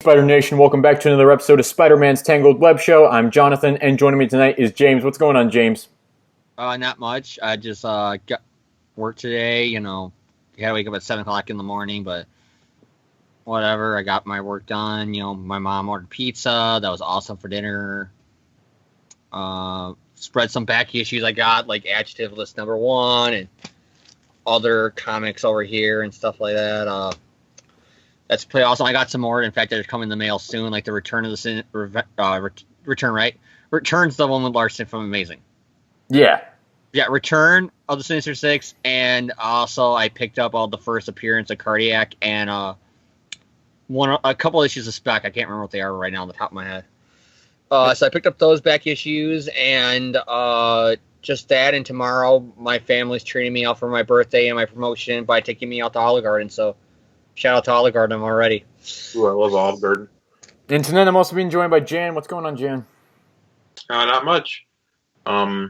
Spider Nation, welcome back to another episode of Spider-Man's Tangled WebShow. I'm Jonathan, and joining me tonight is James. What's going on, James? Not much. I just got work today. You had to wake up at 7 o'clock in the morning, but whatever. I got my work done. My mom ordered pizza. That was awesome for dinner. Spread some back issues I got, like Adjective List #1 and other comics over here and stuff like that. That's pretty awesome. I got some more. In fact, they're coming in the mail soon, like the Return of the Return, right? Returns the one with Larson from Amazing. Yeah. Yeah, Return of the Sinister Six, and also I picked up all the first appearance of Cardiac and a couple issues of Spec. I can't remember what they are right now on the top of my head. So I picked up those back issues, and just that. And tomorrow, my family's treating me out for my birthday and my promotion by taking me out to Olive Garden. So shout out to Olive Garden already. Ooh, I love Olive Garden. And tonight I'm also being joined by Jan. What's going on, Jan? Not much. I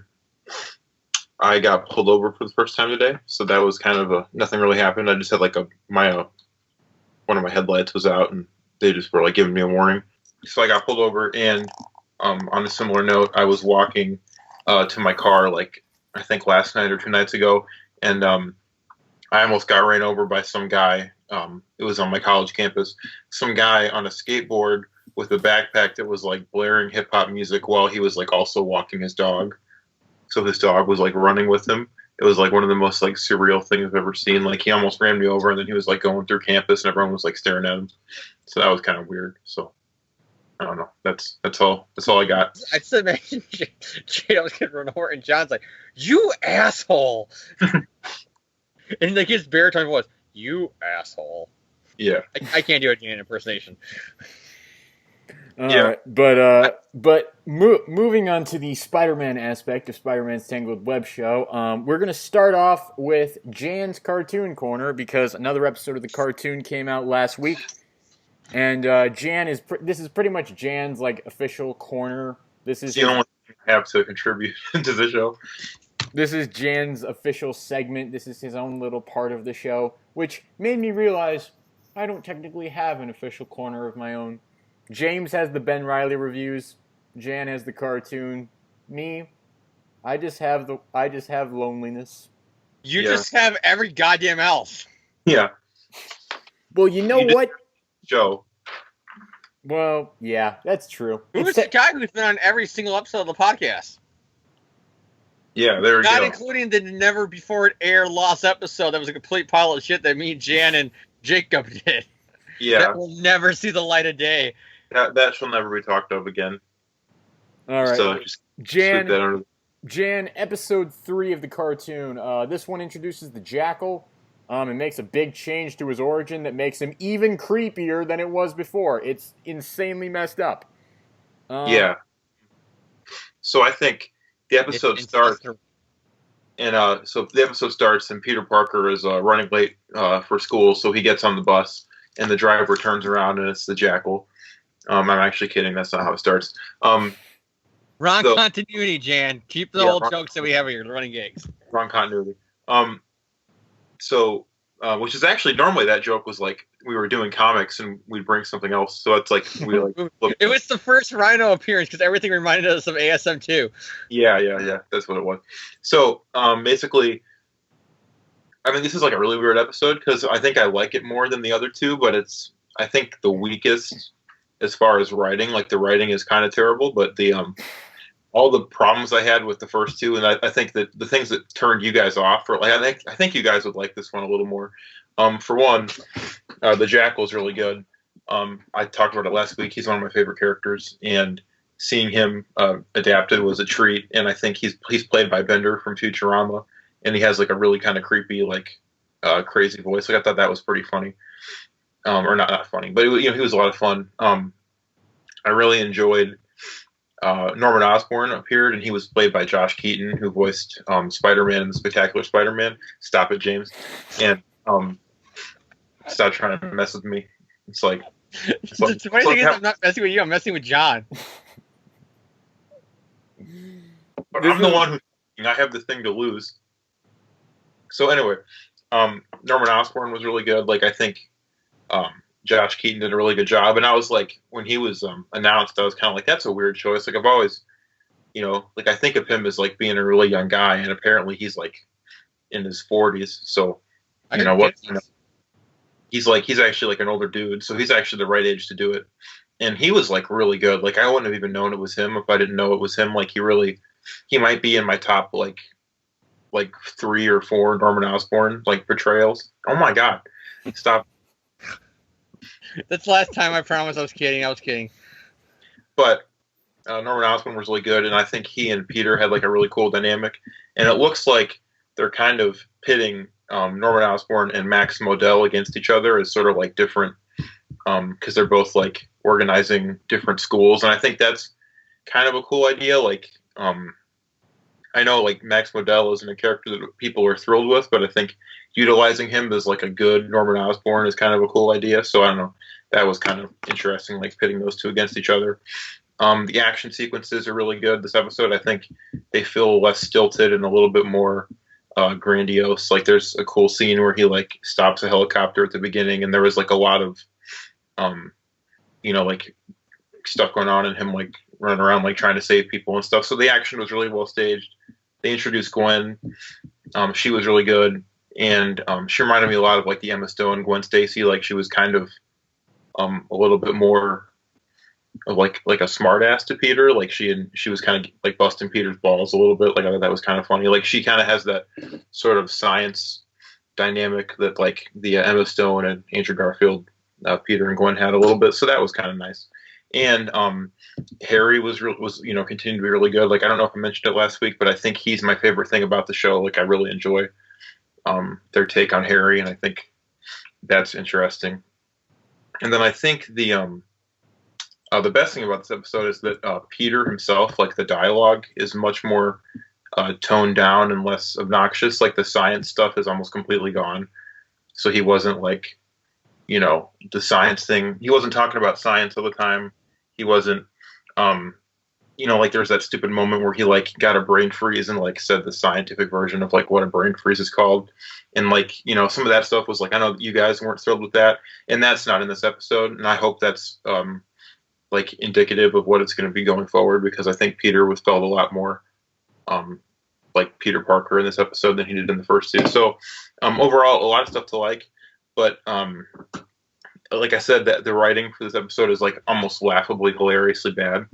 got pulled over for the first time today, so that was kind of nothing really happened. I just had one of my headlights was out, and they just were giving me a warning. So I got pulled over, and on a similar note, I was walking to my car I think last night or 2 nights ago, and I almost got ran over by some guy. It was on my college campus. Some guy on a skateboard with a backpack that was blaring hip hop music while he was also walking his dog. So his dog was running with him. It was one of the most surreal things I've ever seen. He almost ran me over, and then he was going through campus, and everyone was staring at him. So that was kind of weird. So I don't know. That's all. That's all I got. I just imagine Jay was getting run over, and John's like, "You asshole!" And his baritone voice, "You asshole." Yeah. I can't do a Jan impersonation. Yeah, but moving on to the Spider-Man aspect of Spider-Man's Tangled Web Show, we're going to start off with Jan's Cartoon Corner because another episode of the cartoon came out last week, and this is pretty much Jan's official corner. This is the only thing I have to contribute to the show. This is Jan's official segment. This is his own little part of the show, which made me realize I don't technically have an official corner of my own. James has the Ben Reilly reviews. Jan has the cartoon. Me, I just have loneliness. You just have every goddamn elf. Yeah. Well, you know what? Joe. Well, yeah, that's true. Who's the guy who's been on every single episode of the podcast? Yeah, there we go. Not including the never before aired lost episode that was a complete pile of shit that me, Jan, and Jacob did. Yeah. That will never see the light of day. That shall never be talked of again. All right. So just Jan, episode 3 of the cartoon. This one introduces the Jackal. It makes a big change to his origin that makes him even creepier than it was before. It's insanely messed up. Yeah. So I think the episode starts, and so the episode starts, and Peter Parker is running late for school, so he gets on the bus, and the driver turns around, and it's the Jackal. I'm actually kidding. That's not how it starts. Wrong continuity, Jan. Keep the old jokes that we have here, the running gigs. Wrong continuity. Which is actually normally that joke was we were doing comics and we'd bring something else. So it's It was the first Rhino appearance because everything reminded us of ASM 2. Yeah. That's what it was. So basically, I mean, this is a really weird episode because I think I like it more than the other two, but it's I think the weakest as far as writing. The writing is kind of terrible, but the all the problems I had with the first two, and I think that the things that turned you guys off, I think you guys would like this one a little more. For one, the Jackal's really good. I talked about it last week. He's one of my favorite characters, and seeing him adapted was a treat. And I think he's played by Bender from Futurama, and he has a really kind of creepy, crazy voice. I thought that was pretty funny, or not funny, but he was a lot of fun. I really enjoyed. Norman Osborn appeared, and he was played by Josh Keaton, who voiced Spider-Man in the Spectacular Spider-Man. Stop it, James. And stop trying to mess with me. The funny thing is, I'm not messing with you. I'm messing with John. I'm the one I have the thing to lose. So anyway, Norman Osborn was really good. I think Josh Keaton did a really good job. And I was like, when he was announced, I was kind of like, that's a weird choice. Like I've always, like I think of him as like being a really young guy, and apparently he's like in his 40s. So he's actually like an older dude, so he's actually the right age to do it. And he was like really good. Like I wouldn't have even known it was him if I didn't know it was him. Like he might be in my top like 3 or 4 Norman Osborn like portrayals. Oh my god, stop! That's the last time. I promise. I was kidding. But Norman Osborn was really good, and I think he and Peter had like a really cool dynamic. And it looks like they're kind of pitting Norman Osborn and Max Modell against each other as sort of like different, because they're both like organizing different schools, and I think that's kind of a cool idea. Like, I know like Max Modell isn't a character that people are thrilled with, but I think utilizing him as like a good Norman Osborn is kind of a cool idea. So I don't know, that was kind of interesting, like pitting those two against each other. The action sequences are really good this episode. I think they feel less stilted and a little bit more grandiose. Like there's a cool scene where he like stops a helicopter at the beginning, and there was like a lot of like stuff going on and him like running around like trying to save people and stuff. So the action was really well staged. They introduced Gwen. She was really good, and she reminded me a lot of like the Emma Stone Gwen Stacy. Like she was kind of a little bit more of like a smart ass to Peter. Like she was kind of like busting Peter's balls a little bit. Like I thought that was kind of funny. Like she kind of has that sort of science dynamic that like the Emma Stone and Andrew Garfield, Peter and Gwen had a little bit. So that was kind of nice. And Harry was continued to be really good. Like I don't know if I mentioned it last week, but I think he's my favorite thing about the show. Like I really enjoy their take on Harry, and I think that's interesting. And then I think the best thing about this episode is that Peter himself, like the dialogue, is much more toned down and less obnoxious. Like the science stuff is almost completely gone. So he wasn't like, the science thing. He wasn't talking about science all the time. He wasn't, like there's that stupid moment where he like got a brain freeze and like said the scientific version of like what a brain freeze is called. And like, some of that stuff was like, I know you guys weren't thrilled with that. And that's not in this episode. And I hope that's like indicative of what it's going to be going forward, because I think Peter was felt a lot more like Peter Parker in this episode than he did in the first two. So overall, a lot of stuff to like. But like I said, that the writing for this episode is like almost laughably, hilariously bad.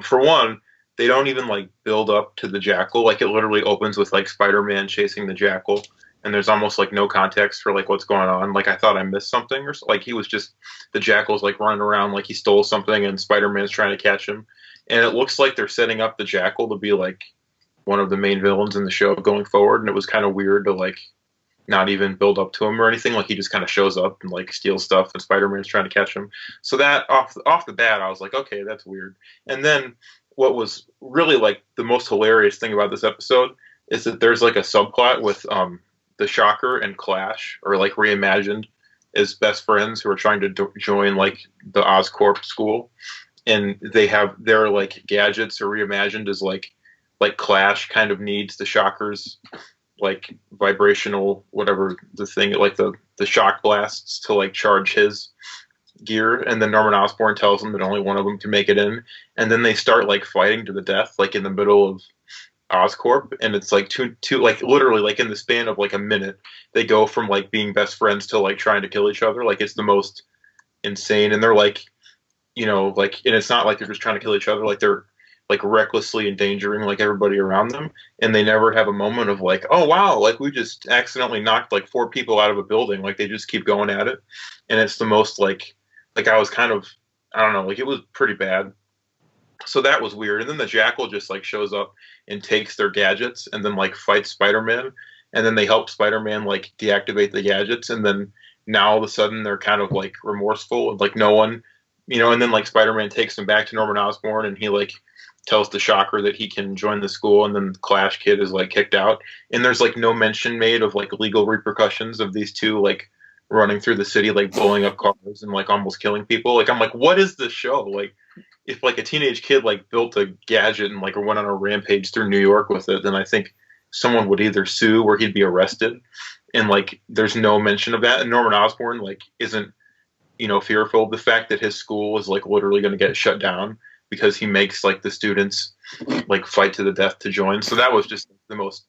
For one, they don't even like build up to the Jackal. Like it literally opens with like Spider-Man chasing the Jackal, and there's almost like no context for like what's going on. Like I thought I missed something, or like he was just, the Jackal's like running around like he stole something, and Spider-Man's trying to catch him. And it looks like they're setting up the Jackal to be like one of the main villains in the show going forward. And it was kind of weird to like not even build up to him or anything. Like he just kind of shows up and like steals stuff, and Spider-Man's trying to catch him. So that off the bat, I was like, okay, that's weird. And then what was really like the most hilarious thing about this episode is that there's like a subplot with the Shocker and Clash are like reimagined as best friends who are trying to join like the Oscorp school, and their like gadgets are reimagined as like Clash kind of needs the Shocker's like vibrational whatever the thing, like the shock blasts to like charge his gear, and then Norman Osborn tells them that only one of them can make it in, and then they start like fighting to the death like in the middle of Oscorp, and it's like two like literally like in the span of like a minute they go from like being best friends to like trying to kill each other. Like it's the most insane, and they're like like, and it's not like they're just trying to kill each other, like they're like recklessly endangering like everybody around them, and they never have a moment of like, oh wow, like we just accidentally knocked like 4 people out of a building. Like they just keep going at it, and it's the most like I was kind of, I don't know, like it was pretty bad. So that was weird. And then the Jackal just like shows up and takes their gadgets and then like fights Spider-Man, and then they help Spider-Man like deactivate the gadgets, and then now all of a sudden they're kind of like remorseful and like no one, and then like Spider-Man takes them back to Norman Osborn, and he like tells the Shocker that he can join the school, and then the Clash kid is like kicked out, and there's like no mention made of like legal repercussions of these two like running through the city like blowing up cars and like almost killing people. Like I'm like, what is this show? Like if like a teenage kid like built a gadget and like went on a rampage through New York with it, then I think someone would either sue or he'd be arrested. And like there's no mention of that, and Norman Osborn like isn't fearful of the fact that his school is like literally going to get shut down because he makes like the students like fight to the death to join. So that was just the most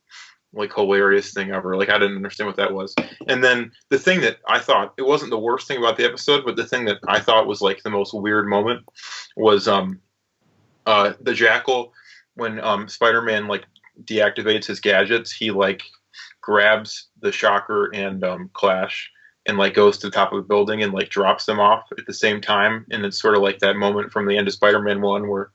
like hilarious thing ever. Like I didn't understand what that was. And then the thing that I thought, it wasn't the worst thing about the episode, but the thing that I thought was like the most weird moment was the Jackal, when Spider-Man like deactivates his gadgets, he like grabs the Shocker and Clash and like goes to the top of the building and like drops them off at the same time. And it's sort of like that moment from the end of Spider-Man 1 where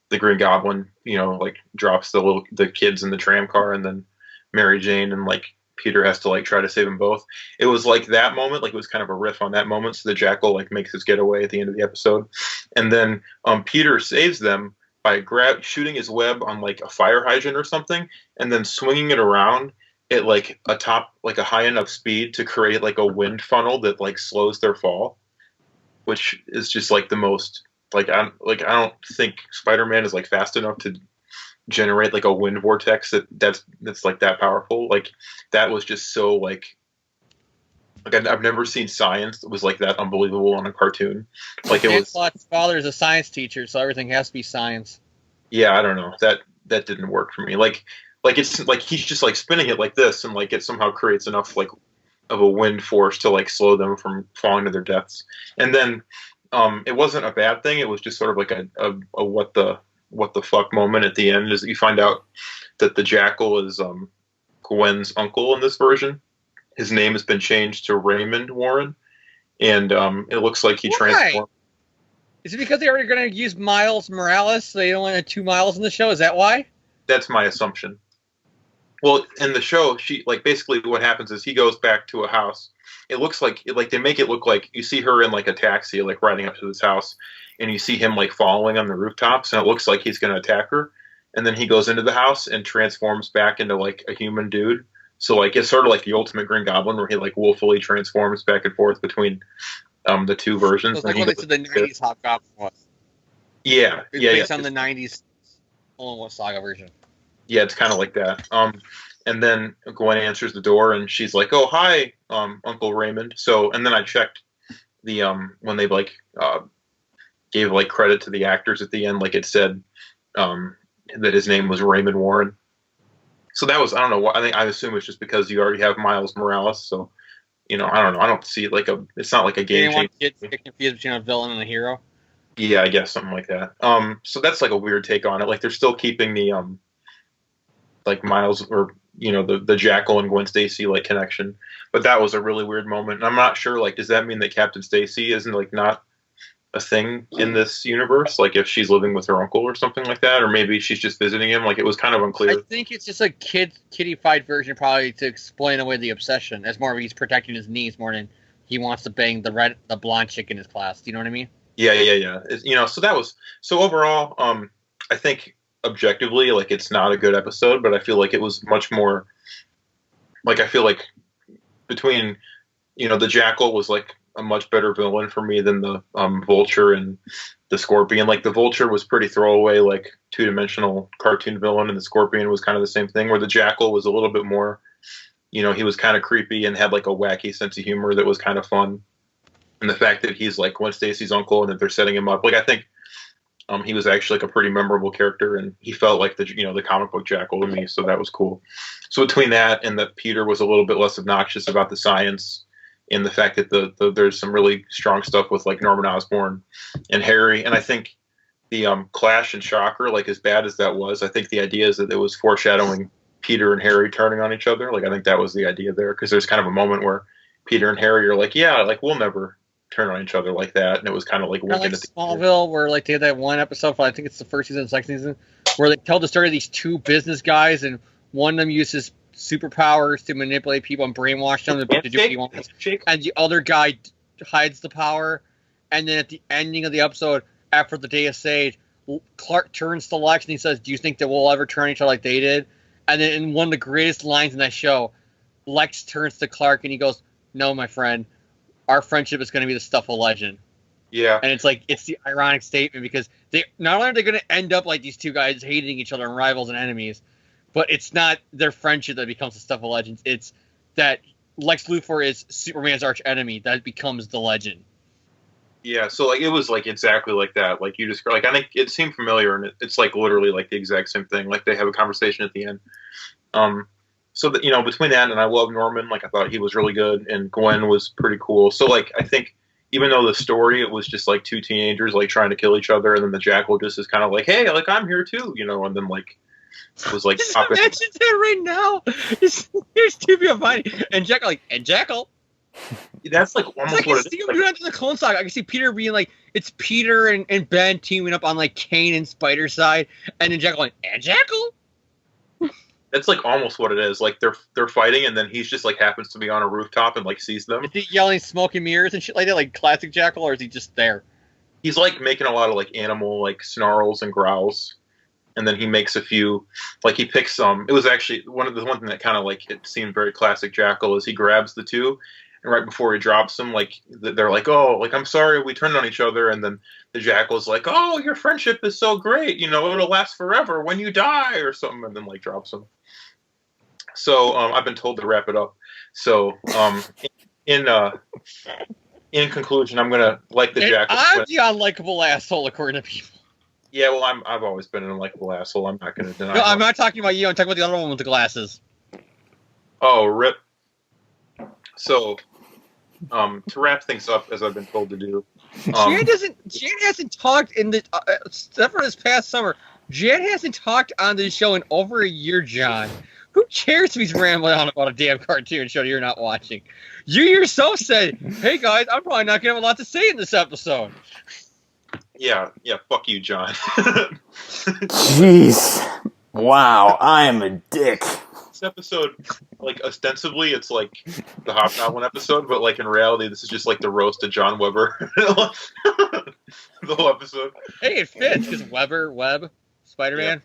the Green Goblin, like drops the kids in the tram car, and then Mary Jane and like Peter has to like try to save them both. It was like that moment, like it was kind of a riff on that moment. So the Jackal like makes his getaway at the end of the episode, and then Peter saves them by shooting his web on like a fire hydrant or something, and then swinging it around at like a high enough speed to create like a wind funnel that like slows their fall, which is just like the most like I don't think Spider-Man is like fast enough to generate like a wind vortex that's like that powerful. Like that was just so like I've never seen science that was like that unbelievable on a cartoon. Like it was. Slot's father is a science teacher, so everything has to be science. Yeah, I don't know. That didn't work for me. Like it's like he's just like spinning it like this, and like it somehow creates enough like of a wind force to like slow them from falling to their deaths. And then it wasn't a bad thing. It was just sort of like a what the fuck moment at the end, is that you find out that the Jackal is Gwen's uncle in this version. His name has been changed to Raymond Warren, and it looks like he transformed. Is it because they were going to use Miles Morales, so they only had 2 Miles in the show? Is that why? That's my assumption. Well, in the show, she like basically what happens is he goes back to a house. It looks like they make it look like you see her in like a taxi, like riding up to this house, and you see him like following on the rooftops, and it looks like he's going to attack her. And then he goes into the house and transforms back into like a human dude. So like it's sort of like the ultimate Green Goblin, where he like willfully transforms back and forth between the two versions. So it's like what they said the 90s Hobgoblin was. Yeah, it's based on the 90s Owen Saga version. Yeah, it's kind of like that. And then Gwen answers the door, and she's like, "Oh, hi, Uncle Raymond." So, and then I checked the when they like gave like credit to the actors at the end, like it said that his name was Raymond Warren. So that was, I don't know, I assume it's just because you already have Miles Morales. So, I don't know. I don't see it like it's not like a game changer. Kids get confused between a villain and a hero. Yeah, I guess something like that. So that's like a weird take on it. Like they're still keeping the like Miles or the Jackal and Gwen Stacy like connection, but that was a really weird moment. And I'm not sure, like, does that mean that Captain Stacy isn't like not a thing in this universe? Like if she's living with her uncle or something like that, or maybe she's just visiting him. Like it was kind of unclear. I think it's just a kiddified version, probably to explain away the obsession. As more of he's protecting his niece more than he wants to bang the blonde chick in his class. Do you know what I mean? Yeah. So that was overall. I think objectively, like it's not a good episode, but I feel like it was much more. Like I feel like between, the Jackal was like a much better villain for me than the Vulture and the Scorpion. Like the Vulture was pretty throwaway, like 2-dimensional cartoon villain, and the Scorpion was kind of the same thing. Where the Jackal was a little bit more, he was kind of creepy and had like a wacky sense of humor that was kind of fun. And the fact that he's like Gwen Stacy's uncle and that they're setting him up, like I think he was actually like a pretty memorable character, and he felt like the comic book Jackal to me, so that was cool. So between that and that Peter was a little bit less obnoxious about the science, and the fact that there's some really strong stuff with like Norman Osborn and Harry, and I think the Clash and Shocker, like as bad as that was, I think the idea is that it was foreshadowing Peter and Harry turning on each other. Like I think that was the idea there, because there's kind of a moment where Peter and Harry are like, yeah, like we'll never turn on each other like that, and it was kind of like Like Smallville, where like they had that one episode, I think it's the first season, second season, where they tell the story of these 2 business guys, and one of them uses superpowers to manipulate people and brainwash them to do what he wants, and the other guy hides the power. And then at the ending of the episode, after the Day of Sage, Clark turns to Lex and he says, "Do you think that we'll ever turn each other like they did?" And then in one of the greatest lines in that show, Lex turns to Clark and he goes, "No, my friend, our friendship is going to be the stuff of legend." Yeah. And it's like, it's the ironic statement, because they not only are they going to end up like these 2 guys hating each other and rivals and enemies, but it's not their friendship that becomes the stuff of legends. It's that Lex Luthor is Superman's arch enemy that becomes the legend. Yeah, so like it was like exactly like that. Like you just like I think it seemed familiar, and it's like literally like the exact same thing. Like they have a conversation at the end. Um, so that between that and I love Norman. Like I thought he was really good, and Gwen was pretty cool. So like I think even though the story it was just like two teenagers like trying to kill each other, and then the jackal just is kind of like, hey, like I'm here too, and then like was like Just popping. imagine that right now. Here's two people fighting, and Jackal. That's like It's almost like I what see it is. him doing to the Clone Saga. I can see Peter being like, it's Peter and Ben teaming up on like Kane and Spider's side, and then Jackal like, and Jackal? That's like almost what it is. Like they're fighting, and then he's just like happens to be on a rooftop and like sees them. Is he yelling smoke and mirrors and shit like that, like classic Jackal, or is he just there? He's like making a lot of like animal like snarls and growls, and then he makes a few. Like he picks some. It was actually one thing that kind of like it seemed very classic Jackal is he grabs the two, and right before he drops them, like they're like, oh, like I'm sorry we turned on each other, and then the Jackal's like, oh, your friendship is so great, it'll last forever when you die or something, and then like drops them. So I've been told to wrap it up. So in in conclusion, I'm gonna like the Jackal. I'm the unlikable asshole according to people. Yeah, well, I've always been an unlikable asshole. I'm not gonna deny. No, I'm not talking about you. I'm talking about the other one with the glasses. Oh, rip. So, to wrap things up, as I've been told to do, Jan hasn't talked in the except for this past summer. Jan hasn't talked on this show in over a year, John. Who cares if he's rambling on about a damn cartoon show you're not watching? You yourself said, hey guys, I'm probably not going to have a lot to say in this episode. yeah, fuck you, John. Jeez. Wow, I am a dick. This episode, like, ostensibly, it's like the Hobgoblin episode, but, like, in reality, this is just, like, the roast of John Weber. The whole episode. Hey, it fits, because Webb, Spider-Man.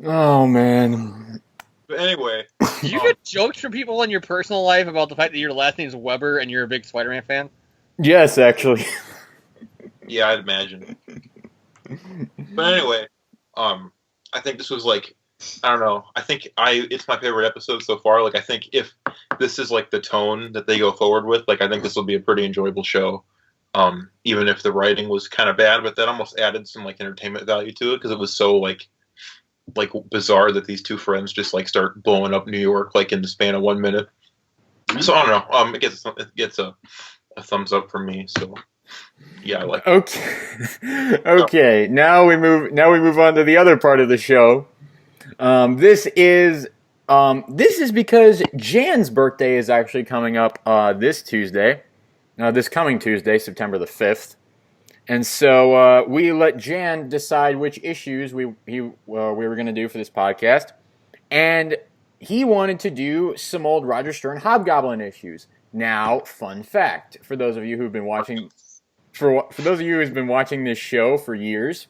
Oh, man. But anyway. Do you get jokes from people in your personal life about the fact that your last name is Weber and you're a big Spider-Man fan? Yes, actually. Yeah, I'd imagine. But anyway, I think this was like, I don't know. I think it's my favorite episode so far. Like, I think if this is like the tone that they go forward with, like, I think this will be a pretty enjoyable show. Even if the writing was kind of bad, but that almost added some like entertainment value to it because it was so like bizarre that these two friends just like start blowing up New York like in the span of 1 minute. So I don't know. It gets a thumbs up from me. So yeah, I like it. Okay. Okay. Now we move on to the other part of the show. This is because Jan's birthday is actually coming up this coming Tuesday, September the 5th. And so we let Jan decide which issues we were going to do for this podcast, and he wanted to do some old Roger Stern Hobgoblin issues. Now, fun fact for those of you who've been watching, for those of you who've been watching this show for years,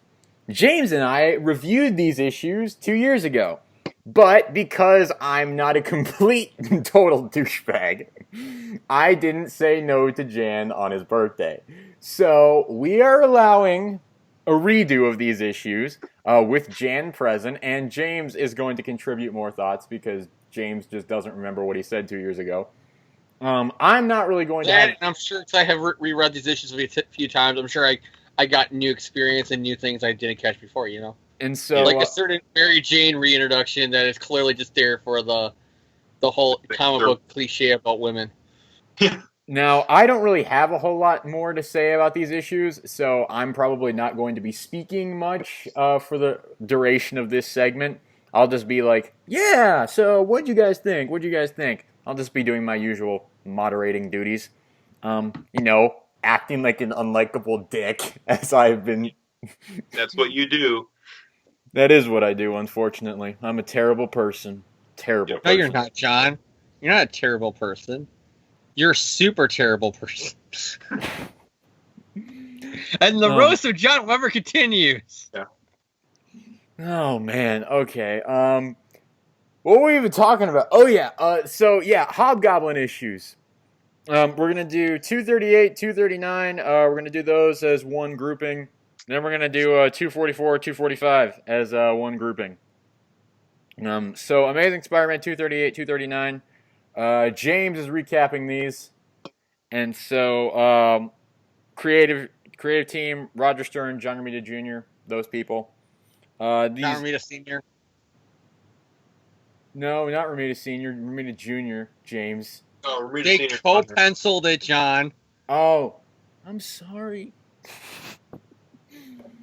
James and I reviewed these issues 2 years ago. But because I'm not a complete total douchebag, I didn't say no to Jan on his birthday. So we are allowing a redo of these issues with Jan present, and James is going to contribute more thoughts because James just doesn't remember what he said 2 years ago. I'm not really going to have... I'm sure because I have reread these issues a few times, I'm sure I got new experience and new things I didn't catch before, And so, like a certain Mary Jane reintroduction that is clearly just there for the whole comic book cliche about women. Now, I don't really have a whole lot more to say about these issues, so I'm probably not going to be speaking much for the duration of this segment. I'll just be like, yeah, so what'd you guys think? I'll just be doing my usual moderating duties. Acting like an unlikable dick, as I've been... That's what you do. That is what I do, unfortunately. I'm a terrible person. Terrible person. No, you're not, John. You're not a terrible person. You're a super terrible person. And the roast of John Weber continues. Yeah. Oh, man. Okay. What were we even talking about? Oh, yeah. Hobgoblin issues. We're going to do 238, 239. We're going to do those as one grouping. Then we're going to do 244, 245 as one grouping. So Amazing Spider-Man 238, 239. James is recapping these. And so Creative Creative team: Roger Stern, John Romita Jr. Those people. John Romita Sr. No, not Romita Sr. Romita Jr. James. Oh, Romita They Senior's co-penciled it, John. Oh, I'm sorry.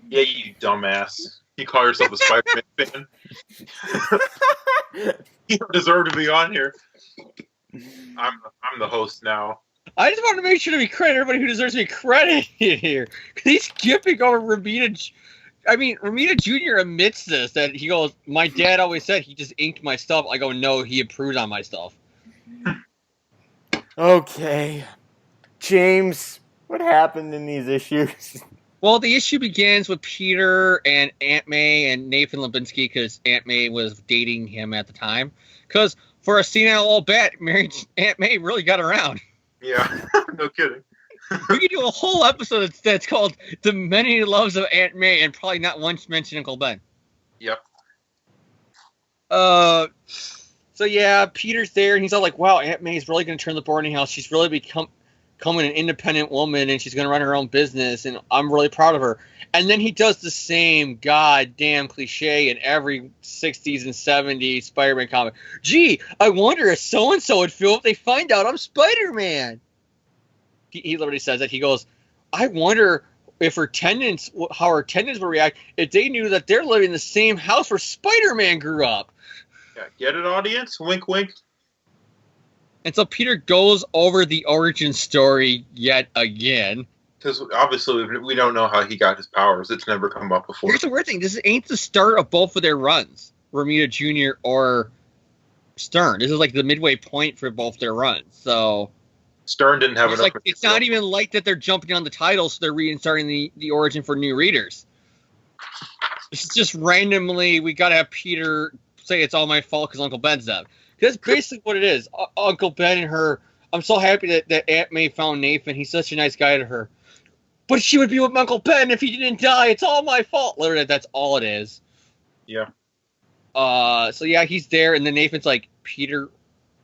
Yeah, you dumbass. You call yourself a Spider-Man fan. You don't deserve to be on here. I'm the host now. I just want to make sure to be credit everybody who deserves to be credited here. Because he's skipping over Romita. Romita Jr. admits this, that he goes, my dad always said he just inked my stuff. I go, no, he approves on my stuff. Okay. James, what happened in these issues? Well, the issue begins with Peter and Aunt May and Nathan Lubinsky, because Aunt May was dating him at the time. Because for a senile old bat, Aunt May really got around. Yeah, no kidding. We could do a whole episode that's called The Many Loves of Aunt May and probably not once mention Uncle Ben. Yep. So yeah, Peter's there and he's all like, wow, Aunt May's really going to turn the boarding house. She's really becoming an independent woman and she's going to run her own business and I'm really proud of her. And then he does the same goddamn cliche in every 60s and 70s Spider-Man comic. Gee, I wonder if so-and-so would feel if they find out I'm Spider-Man. He literally says that. He goes, I wonder if how her tenants would react if they knew that they're living in the same house where Spider-Man grew up. Yeah, get it, audience? Wink, wink. And so Peter goes over the origin story yet again. Because obviously we don't know how he got his powers. It's never come up before. Here's the weird thing. This ain't the start of both of their runs, Romita Jr. or Stern. This is like the midway point for both their runs. So Stern didn't have enough. It's not even like that they're jumping on the title, so they're restarting the origin for new readers. It's just randomly, we got to have Peter say it's all my fault because Uncle Ben's dead. That's basically what it is. Uncle Ben and her, I'm so happy that Aunt May found Nathan. He's such a nice guy to her. But she would be with Uncle Ben if he didn't die. It's all my fault. Literally, that's all it is. Yeah. So yeah, he's there, and then Nathan's like, Peter,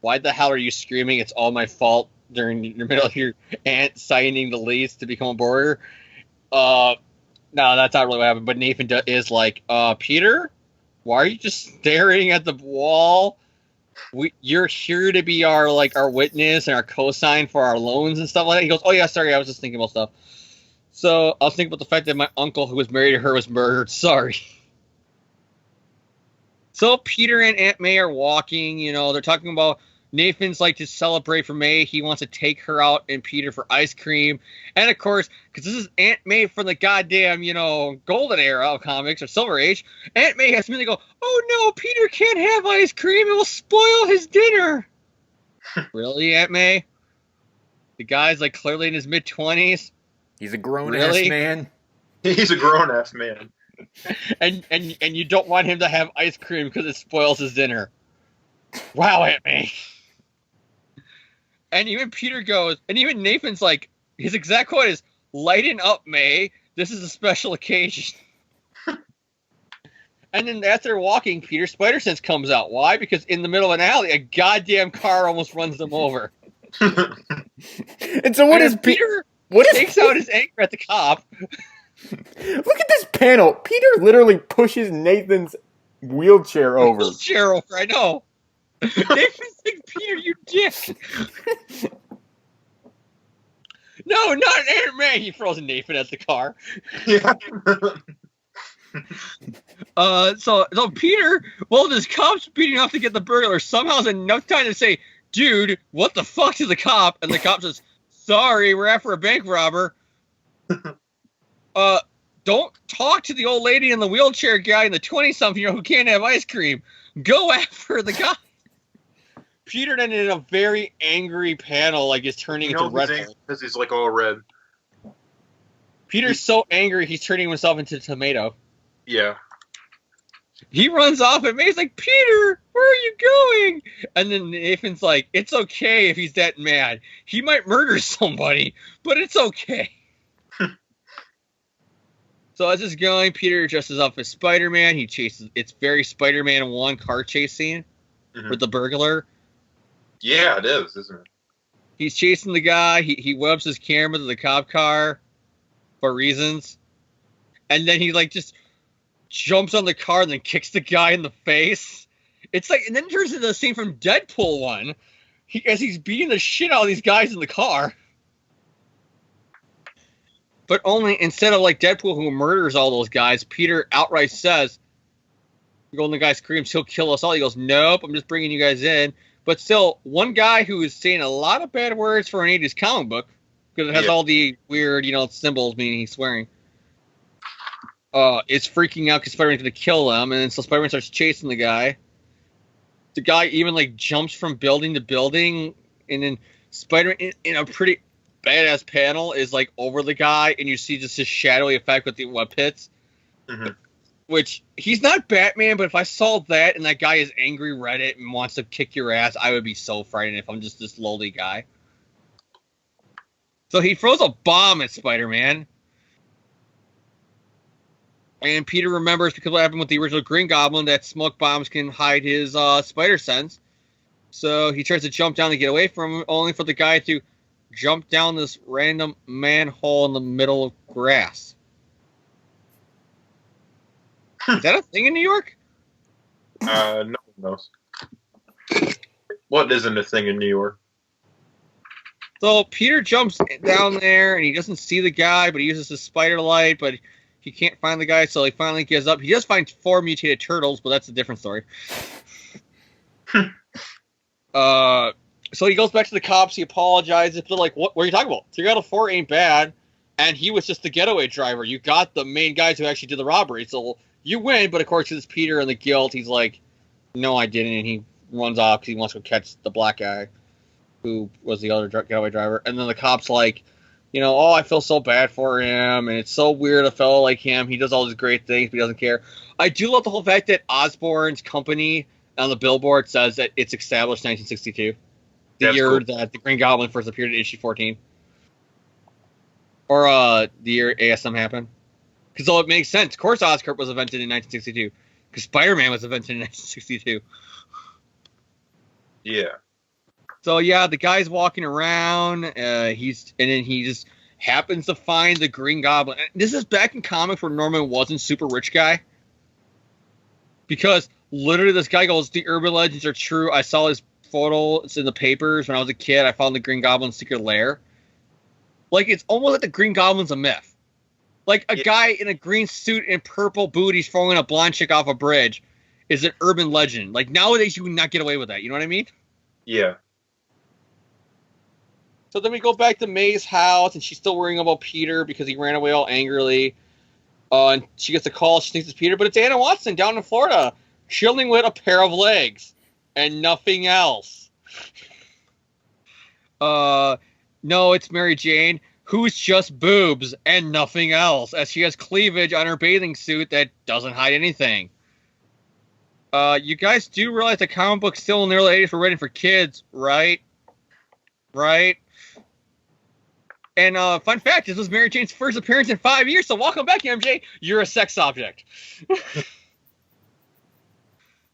why the hell are you screaming? It's all my fault during the middle of your aunt signing the lease to become a boarder. No, that's not really what happened. But Nathan is like, Peter, why are you just staring at the wall? You're here to be our witness and our cosign for our loans and stuff like that. He goes, oh yeah, sorry, I was just thinking about stuff. So I was thinking about the fact that my uncle who was married to her was murdered. Sorry. So Peter and Aunt May are walking, they're talking about Nathan's like to celebrate for May. He wants to take her out and Peter for ice cream. And of course, because this is Aunt May from the goddamn, golden era of comics or silver age, Aunt May has me go, oh no, Peter can't have ice cream. It will spoil his dinner. Really, Aunt May? The guy's like clearly in his mid-20s. He's a grown-ass man. He's a grown-ass man. And you don't want him to have ice cream because it spoils his dinner. Wow, Aunt May. And even Peter goes, and even Nathan's like, his exact quote is, lighten up, May. This is a special occasion. And then as they're walking, Peter Spider-Sense comes out. Why? Because in the middle of an alley, a goddamn car almost runs them over. And so what is Peter takes out his anger at the cop. Look at this panel. Peter literally pushes Nathan's wheelchair over. I know. Nathan's like, Peter, you dick. No, not Aunt May. He throws Nathan at the car. Yeah. So Peter, well, this cop's beating off to get the burglar, somehow has enough time to say, dude, what the fuck to the cop? And the cop says, sorry, we're after a bank robber. Don't talk to the old lady and the wheelchair guy and the 20-something-year-old who can't have ice cream. Go after the guy. Peter then in a very angry panel, is turning into Red Bull. Because he's all red. Peter's so angry, he's turning himself into a tomato. Yeah. He runs off and May's like, Peter, where are you going? And then Nathan's like, it's okay if he's that mad. He might murder somebody, but it's okay. So as it's going, Peter dresses up as Spider-Man. He chases. It's very Spider-Man 1 car chase scene with the burglar. Yeah, it is, isn't it? He's chasing the guy. He webs his camera to the cop car. for reasons. And then he like just jumps on the car and then kicks the guy in the face. It's like, and then it turns into the scene from Deadpool 1. As he's beating the shit out of these guys in the car. But only instead of like Deadpool who murders all those guys, Peter outright says, when the guy screams, he'll kill us all. He goes, nope, I'm just bringing you guys in. But still, one guy who is saying a lot of bad words for an 80s comic book, because it has all the weird, symbols meaning he's swearing, is freaking out because Spider-Man's going to kill them. And then so Spider-Man starts chasing the guy. The guy even like jumps from building to building, and then Spider-Man in a pretty badass panel is like over the guy, and you see just his shadowy effect with the web pits. Mm-hmm. Which he's not Batman, but if I saw that and that guy is angry Reddit and wants to kick your ass, I would be so frightened if I'm just this lowly guy. So he throws a bomb at Spider-Man. And Peter remembers, because what happened with the original Green Goblin, that smoke bombs can hide his spider sense. So he tries to jump down to get away from him, only for the guy to jump down this random manhole in the middle of grass. Is that a thing in New York? No one knows. What isn't a thing in New York? So Peter jumps down there, and he doesn't see the guy, but he uses his spider light, but he can't find the guy, so he finally gives up. He does find 4 mutated turtles, but that's a different story. So he goes back to the cops, he apologizes. They're like, what are you talking about? 3 out of 4 ain't bad, and he was just the getaway driver. You got the main guys who actually did the robbery, so you win, but of course it's Peter and the guilt. He's like, no, I didn't, and he runs off because he wants to catch the black guy who was the other getaway driver. And then the cop's like, I feel so bad for him, and it's so weird a fellow like him. He does all these great things, but he doesn't care. I do love the whole fact that Osborn's company on the billboard says that it's established 1962. The year cool. That the Green Goblin first appeared in issue 14. Or the year ASM happened. Because it makes sense. Of course Oscorp was invented in 1962. Because Spider-Man was invented in 1962. Yeah. So yeah, the guy's walking around. And then he just happens to find the Green Goblin. This is back in comics where Norman wasn't super rich guy. Because literally this guy goes, the urban legends are true. I saw his photo. It's in the papers when I was a kid. I found the Green Goblin's secret lair. Like, it's almost like the Green Goblin's a myth. Like, a guy in a green suit and purple booties throwing a blonde chick off a bridge is an urban legend. Like, nowadays you would not get away with that. You know what I mean? Yeah. So then we go back to May's house, and she's still worrying about Peter because he ran away all angrily. And she gets a call. She thinks it's Peter, but it's Anna Watson down in Florida, chilling with a pair of legs and nothing else. No, it's Mary Jane, who's just boobs and nothing else, as she has cleavage on her bathing suit that doesn't hide anything. You guys do realize the comic books still in the early 80s were written for kids, right? Right? And fun fact, this was Mary Jane's first appearance in 5 years, so welcome back, MJ. You're a sex object.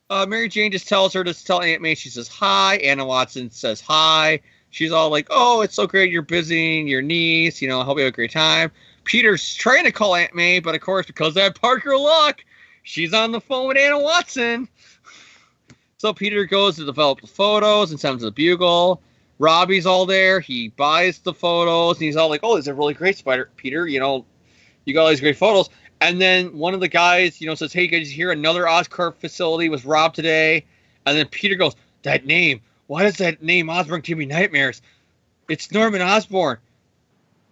Mary Jane just tells her to tell Aunt May. She says hi. Anna Watson says hi. She's all like, oh, it's so great you're visiting your niece. I hope you have a great time. Peter's trying to call Aunt May, but of course, because of that Parker luck, she's on the phone with Anna Watson. So Peter goes to develop the photos and sends the Bugle. Robbie's all there. He buys the photos, and he's all like, oh, these are really great, Peter. You got all these great photos. And then one of the guys, says, hey, guys, you hear another Oscorp facility was robbed today? And then Peter goes, that name. Why does that name Osborn give me nightmares? It's Norman Osborn.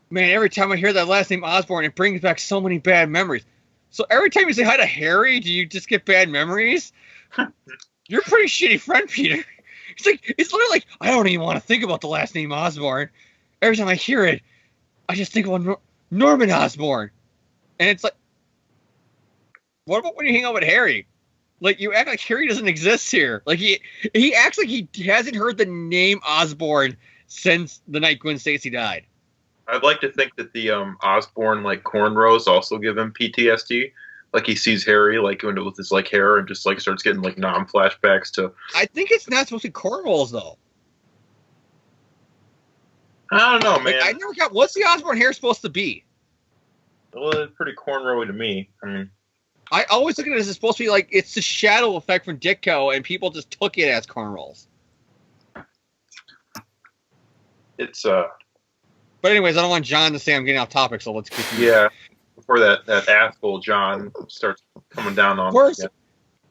Man, every time I hear that last name Osborn, it brings back so many bad memories. So every time you say hi to Harry, do you just get bad memories? You're a pretty shitty friend, Peter. It's literally like, I don't even want to think about the last name Osborn. Every time I hear it, I just think about Norman Osborn. And it's like, what about when you hang out with Harry? Like, you act like Harry doesn't exist here. Like, he acts like he hasn't heard the name Osborn since the night Gwen Stacy died. I'd like to think that the Osborn, cornrows also give him PTSD. Like, he sees Harry, with his, hair and just, starts getting, non-flashbacks to... I think it's not supposed to be cornrows, though. I don't know, man. I never got... What's the Osborn hair supposed to be? Well, it's pretty cornrowy to me. I mean, I always look at it as it's supposed to be like it's the shadow effect from Ditko, and people just took it as cornrows. it's But anyways, I don't want John to say I'm getting off topic, so let's continue. yeah. Before that asshole John starts coming down on. First, Yeah.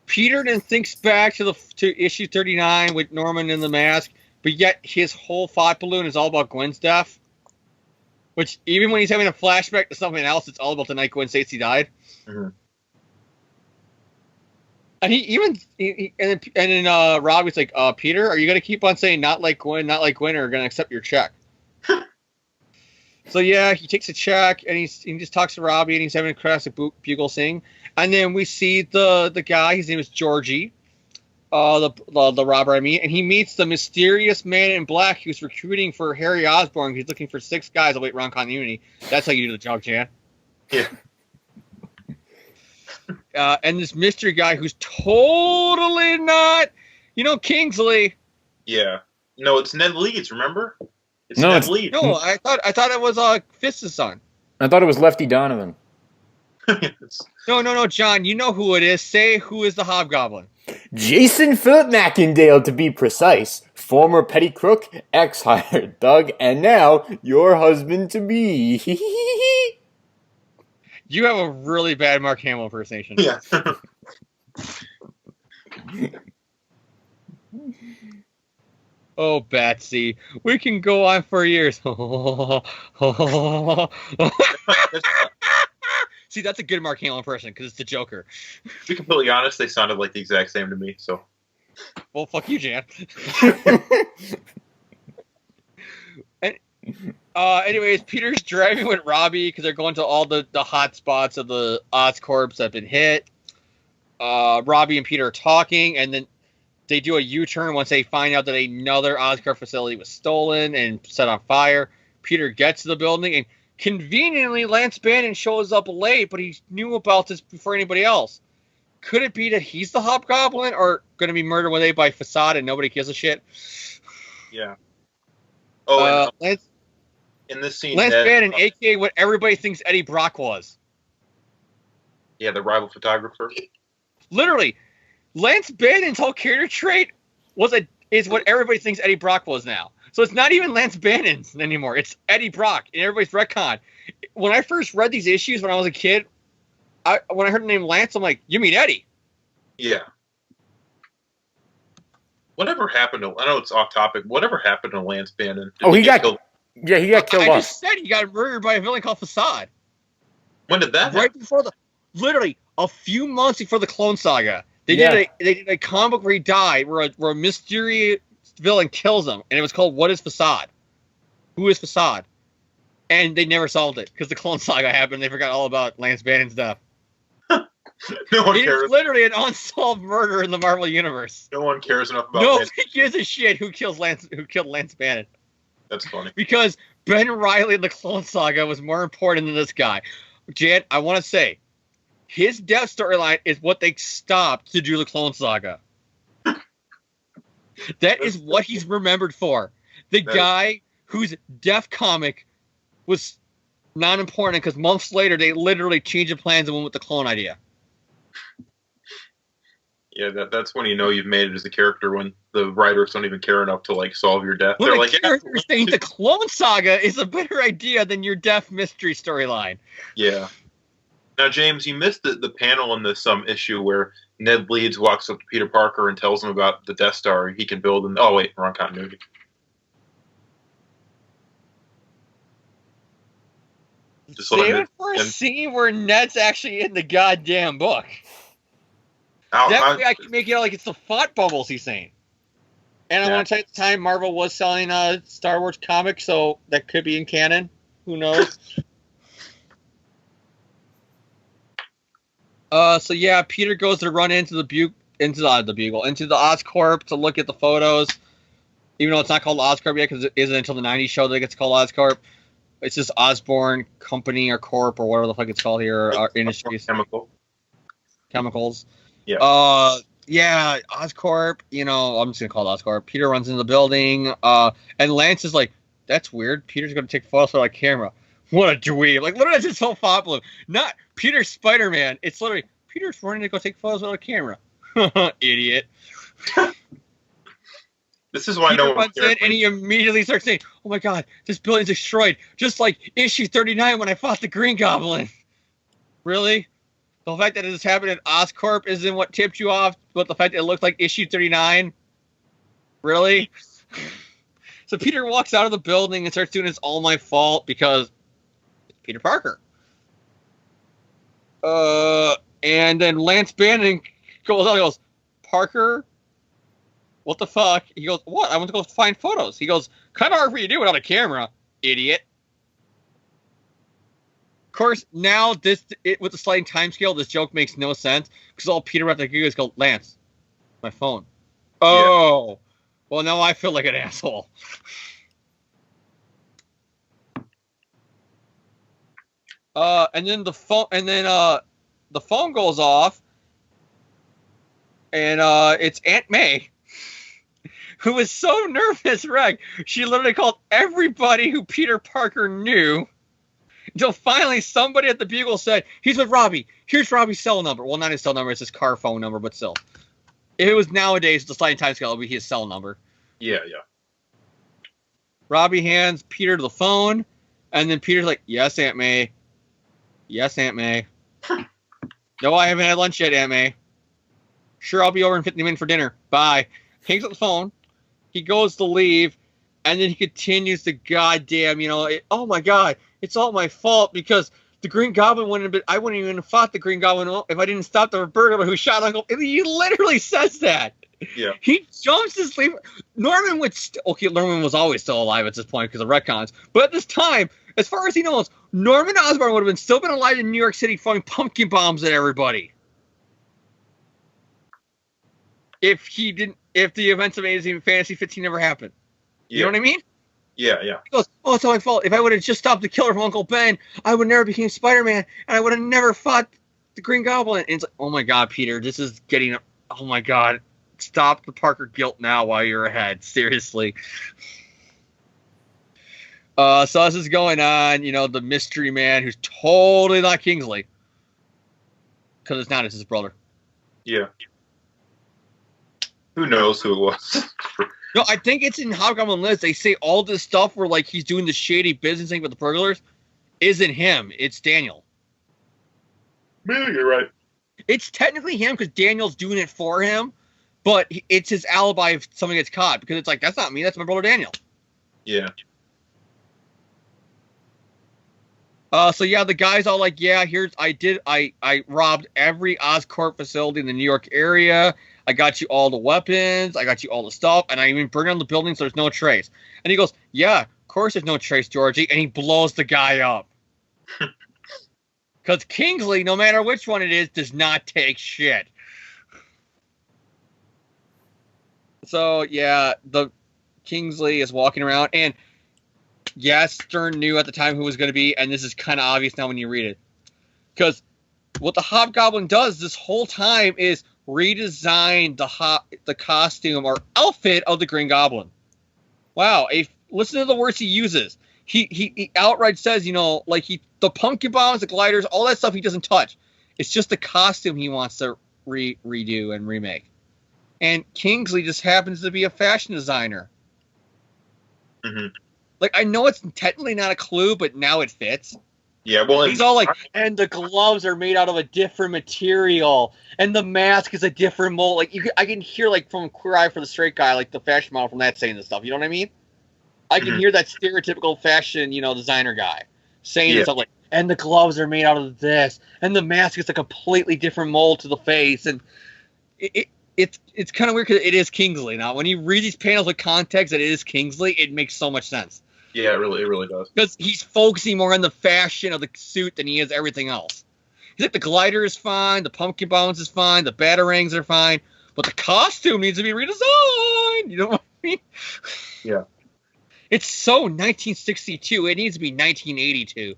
Peter then thinks back to issue 39 with Norman in the mask, but yet his whole thought balloon is all about Gwen's death. Which, even when he's having a flashback to something else, it's all about the night Gwen Stacy died. Mm-hmm. And then Robbie's like, Peter, are you going to keep on saying not like Gwen, or going to accept your check? So, yeah, he takes a check, and he just talks to Robbie, and he's having a classic bugle sing. And then we see the guy, his name is Georgie, the robber, and he meets the mysterious man in black who's recruiting for Harry Osborn. He's looking for 6 guys to wait around continuity. That's how you do the job, Jan. Yeah. And this mystery guy who's totally not, Kingsley. Yeah. No, it's Ned Leeds, remember? It's No, Ned it's- Leeds. No, I thought it was Fist's son. I thought it was Lefty Donovan. No, John, you know who it is. Say who is the Hobgoblin. Jason Philip Mackendale, to be precise. Former petty crook, ex-hired thug, and now your husband-to-be. You have a really bad Mark Hamill impersonation. Yeah. Oh, Batsy, we can go on for years. See, that's a good Mark Hamill impression because it's the Joker. To be completely honest, they sounded like the exact same to me. So. Well, fuck you, Jan. Anyways, Peter's driving with Robbie because they're going to all the hot spots of the Oscorps that have been hit. Robbie and Peter are talking, and then they do a U-turn once they find out that another Oscorp facility was stolen and set on fire. Peter gets to the building, and conveniently, Lance Bannon shows up late, but he knew about this before anybody else. Could it be that he's the Hobgoblin, or going to be murdered one day by Facade and nobody gives a shit? Yeah. Oh, Lance in this scene, Bannon, a.k.a. what everybody thinks Eddie Brock was. Yeah, the rival photographer. Literally, Lance Bannon's whole character trait is what everybody thinks Eddie Brock was now. So it's not even Lance Bannon anymore. It's Eddie Brock, and everybody's retcon. When I first read these issues when I was a kid, when I heard the name Lance, I'm like, you mean Eddie? Yeah. Whatever happened to? I know it's off topic. Whatever happened to Lance Bannon? He got killed? Yeah, he got killed I off. just said he got murdered by a villain called Facade. When did that happen? Right before literally a few months before the Clone Saga. They did a comic book where he died, where a mysterious villain kills him, and it was called "What Is Facade? Who is Facade?" And they never solved it because the Clone Saga happened. They forgot all about Lance Bannon's death. No one It's cares. literally an unsolved murder in the Marvel universe. No one cares enough about Nobody Lance. gives a shit who killed Lance Bannon. That's funny. Because Ben Reilly in the Clone Saga was more important than this guy. Jan, I want to say, his death storyline is what they stopped to do the Clone Saga. That is what he's remembered for. The guy whose death comic was not important because months later they literally changed the plans and went with the clone idea. Yeah, that's when you know you've made it as a character, when the writers don't even care enough to like solve your death. When They're the like, characters think the Clone Saga is a better idea than your death mystery storyline. yeah. Now, James, you missed the panel in this issue where Ned Leeds walks up to Peter Parker and tells him about the Death Star he can build. And oh wait, wrong continuity. Just let Save him- it for a scene where Ned's actually in the goddamn book. I'll- That way I can make it out like it's the thought bubbles he's saying. And I Yeah. want to tell you at the time Marvel was selling Star Wars comics, so that could be in canon. Who knows? So yeah, Peter goes to run into the Oscorp to look at the photos. Even though it's not called Oscorp yet, because it isn't until the '90s show that it gets called Oscorp. It's just Osborne Company or Corp or whatever the fuck it's called here. Or Industries. Chemicals. Yeah. Yeah, Oscorp. I'm just gonna call it Oscorp. Peter runs into the building. And Lance is like, "That's weird. Peter's gonna take photos with our camera." What a dweeb. Like, literally, that's his whole thought blue. Not Peter Spider-Man. It's literally, Peter's running to go take photos with a camera. Idiot. This is why Peter no one runs in and he immediately starts saying, oh my god, this building's destroyed. Just like issue 39 when I fought the Green Goblin. Really? The fact that this happened at Oscorp isn't what tipped you off, but the fact that it looked like issue 39? Really? So Peter walks out of the building and starts doing It's All My Fault because it's Peter Parker. And then Lance Bannon goes out and goes, Parker? What the fuck? He goes, what? I want to go find photos. He goes, kind of hard for you to do without a camera, idiot. Of course, now with the sliding time scale, this joke makes no sense because all Peter would have to do is go, Lance, my phone. Oh. Yeah. Well, now I feel like an asshole. And then the phone goes off, and it's Aunt May, who was so nervous, wreck. She literally called everybody who Peter Parker knew, until finally somebody at the Bugle said, he's with Robbie. Here's Robbie's cell number. Well, not his cell number, it's his car phone number, but still. If it was nowadays, the sliding time scale, it would be his cell number. Yeah. Robbie hands Peter the phone, and then Peter's like, yes, Aunt May. Yes, Aunt May. No, I haven't had lunch yet, Aunt May. Sure, I'll be over in 50 minutes for dinner. Bye. Hangs up the phone. He goes to leave, and then he continues to goddamn, oh my god, it's all my fault because the Green Goblin I wouldn't even have fought the Green Goblin if I didn't stop the burglar who shot Uncle. He literally says that. Yeah. He jumps to sleep. Norman was always still alive at this point because of retcons. But at this time, as far as he knows, Norman Osborn would have still been alive in New York City throwing pumpkin bombs at everybody. If the events of Amazing Fantasy 15 never happened. You know what I mean? Yeah. He goes, oh, it's all my fault. If I would have just stopped the killer from Uncle Ben, I would never became Spider-Man, and I would have never fought the Green Goblin. And it's like, oh my god, Peter, this is getting, oh my god. Stop the Parker guilt now while you're ahead. Seriously. So this is going on, the mystery man who's totally not Kingsley. Because it's not, it's his brother. Yeah. Who knows who it was? No, I think it's in Hobgoblin Liz. They say all this stuff where, like, he's doing the shady business thing with the burglars isn't him. It's Daniel. Maybe you're right. It's technically him because Daniel's doing it for him. But it's his alibi if something gets caught because it's like, that's not me, that's my brother Daniel. Yeah. So yeah, the guy's all like, yeah, I robbed every Oscorp facility in the New York area. I got you all the weapons. I got you all the stuff. And I even burned down the building so there's no trace. And he goes, yeah, of course there's no trace, Georgie. And he blows the guy up. Because Kingsley, no matter which one it is, does not take shit. So, yeah, the Kingsley is walking around, and yes, Stern knew at the time who it was going to be, and this is kind of obvious now when you read it. Because what the Hobgoblin does this whole time is redesign the costume or outfit of the Green Goblin. Wow, listen to the words he uses. He outright says, the pumpkin bombs, the gliders, all that stuff he doesn't touch. It's just the costume he wants to redo and remake. And Kingsley just happens to be a fashion designer. Mm-hmm. Like, I know it's technically not a clue, but now it fits. Yeah, well... He's all like, and the gloves are made out of a different material, and the mask is a different mold. Like, I can hear, like, from Queer Eye for the Straight Guy, like, the fashion model from that saying this stuff. You know what I mean? I can hear that stereotypical fashion, designer guy saying stuff like, and the gloves are made out of this, and the mask is a completely different mold to the face, and it's kind of weird because it is Kingsley. Now, when you read these panels with context that it is Kingsley, it makes so much sense. Yeah, it really does. Because he's focusing more on the fashion of the suit than he is everything else. He's like, the glider is fine, the pumpkin bombs is fine, the batarangs are fine, but the costume needs to be redesigned. You know what I mean? Yeah. It's so 1962. It needs to be 1982.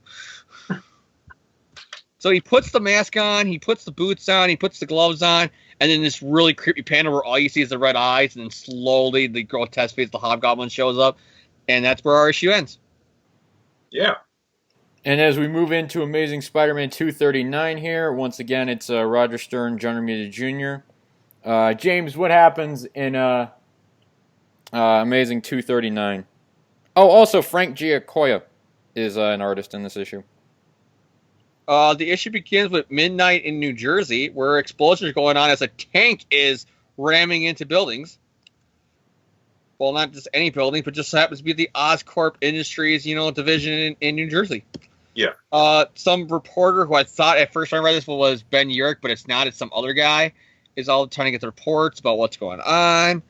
So he puts the mask on, he puts the boots on, he puts the gloves on, and then this really creepy panel where all you see is the red eyes, and then slowly the grotesque face of the Hobgoblin shows up, and that's where our issue ends. Yeah. And as we move into Amazing Spider-Man 239 here, once again, it's Roger Stern, John Romita Jr. James, what happens in Amazing 239? Oh, also Frank Giacoia is an artist in this issue. The issue begins with midnight in New Jersey, where explosions are going on as a tank is ramming into buildings. Well, not just any building, but just happens to be the Oscorp Industries, division in New Jersey. Yeah. Some reporter who I thought at first when I read this was Ben Urich, but it's not. It's some other guy. Is all trying to get the reports about what's going on.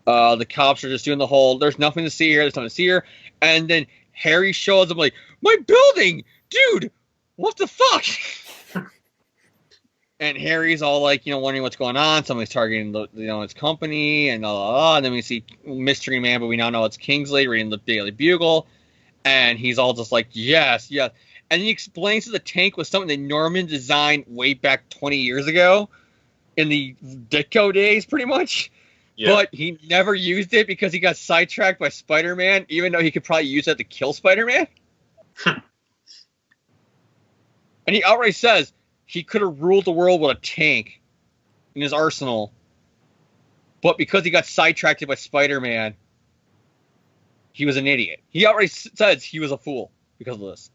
The cops are just doing the whole, there's nothing to see here, there's nothing to see here. And then Harry shows up like, my building! Dude, what the fuck? And Harry's all like, wondering what's going on. Somebody's targeting his company and blah, blah, blah. And then we see Mystery Man, but we now know it's Kingsley reading the Daily Bugle. And he's all just like, yes, yes. And he explains that the tank was something that Norman designed way back 20 years ago in the Ditko days, pretty much. Yeah. But he never used it because he got sidetracked by Spider-Man, even though he could probably use it to kill Spider-Man. And he outright says he could have ruled the world with a tank in his arsenal. But because he got sidetracked by Spider-Man, he was an idiot. He outright says he was a fool because of this.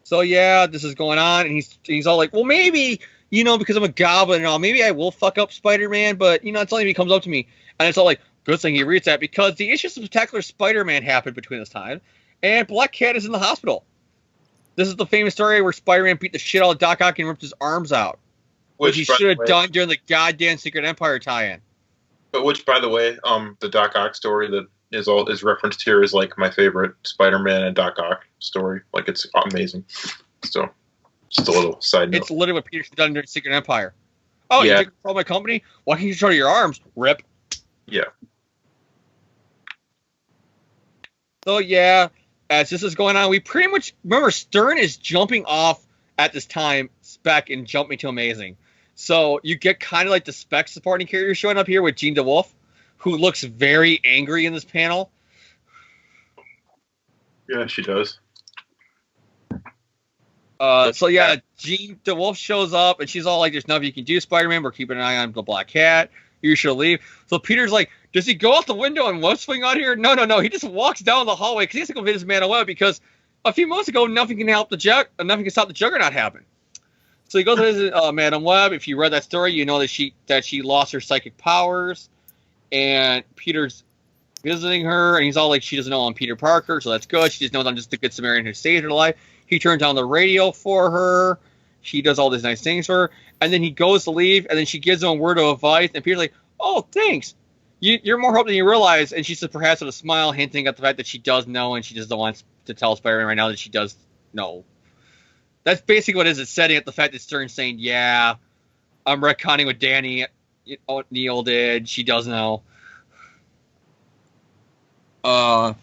So yeah, this is going on, and he's all like, well, maybe, because I'm a goblin and all, maybe I will fuck up Spider-Man, but, it's only if he comes up to me. And it's all like, good thing he reads that, because the issue of Spectacular Spider-Man happened between this time, and Black Cat is in the hospital. This is the famous story where Spider-Man beat the shit out of Doc Ock and ripped his arms out. Which he should have done during the goddamn Secret Empire tie-in. But which, by the way, the Doc Ock story that is referenced here is like my favorite Spider-Man and Doc Ock story. Like, it's amazing. So, just a little side note. It's literally what Peter should have done during Secret Empire. Oh, yeah. You take control of my company? Why can't you control your arms? Rip. Yeah. So, yeah, as this is going on, we pretty much, remember, Stern is jumping off at this time, Spec, and jumping to Amazing. So you get kind of like the Spec supporting character showing up here with Jean DeWolf, who looks very angry in this panel. Yeah, she does. So yeah, Jean DeWolf shows up, and she's all like, there's nothing you can do, Spider-Man. We're keeping an eye on the Black Cat. You should leave. So Peter's like, does he go out the window and web swing out here? No. He just walks down the hallway because he has to go visit his Man of Web, because a few months ago, nothing can stop the Juggernaut happen. So he goes to visit Madam Web. If you read that story, you know that she lost her psychic powers, and Peter's visiting her, and he's all like, she doesn't know I'm Peter Parker, so that's good. She just knows I'm just a good Samaritan who saved her life. He turns on the radio for her. She does all these nice things for her, and then he goes to leave, and then she gives him a word of advice, and Peter's like, oh, thanks. You're more hope than you realize. And she says, perhaps with a smile, hinting at the fact that she does know, and she just wants to tell Spider-Man right now that she does know. That's basically what it is. It's setting up the fact that Stern's saying, yeah, I'm retconning what Danny O'Neill did. She does know. So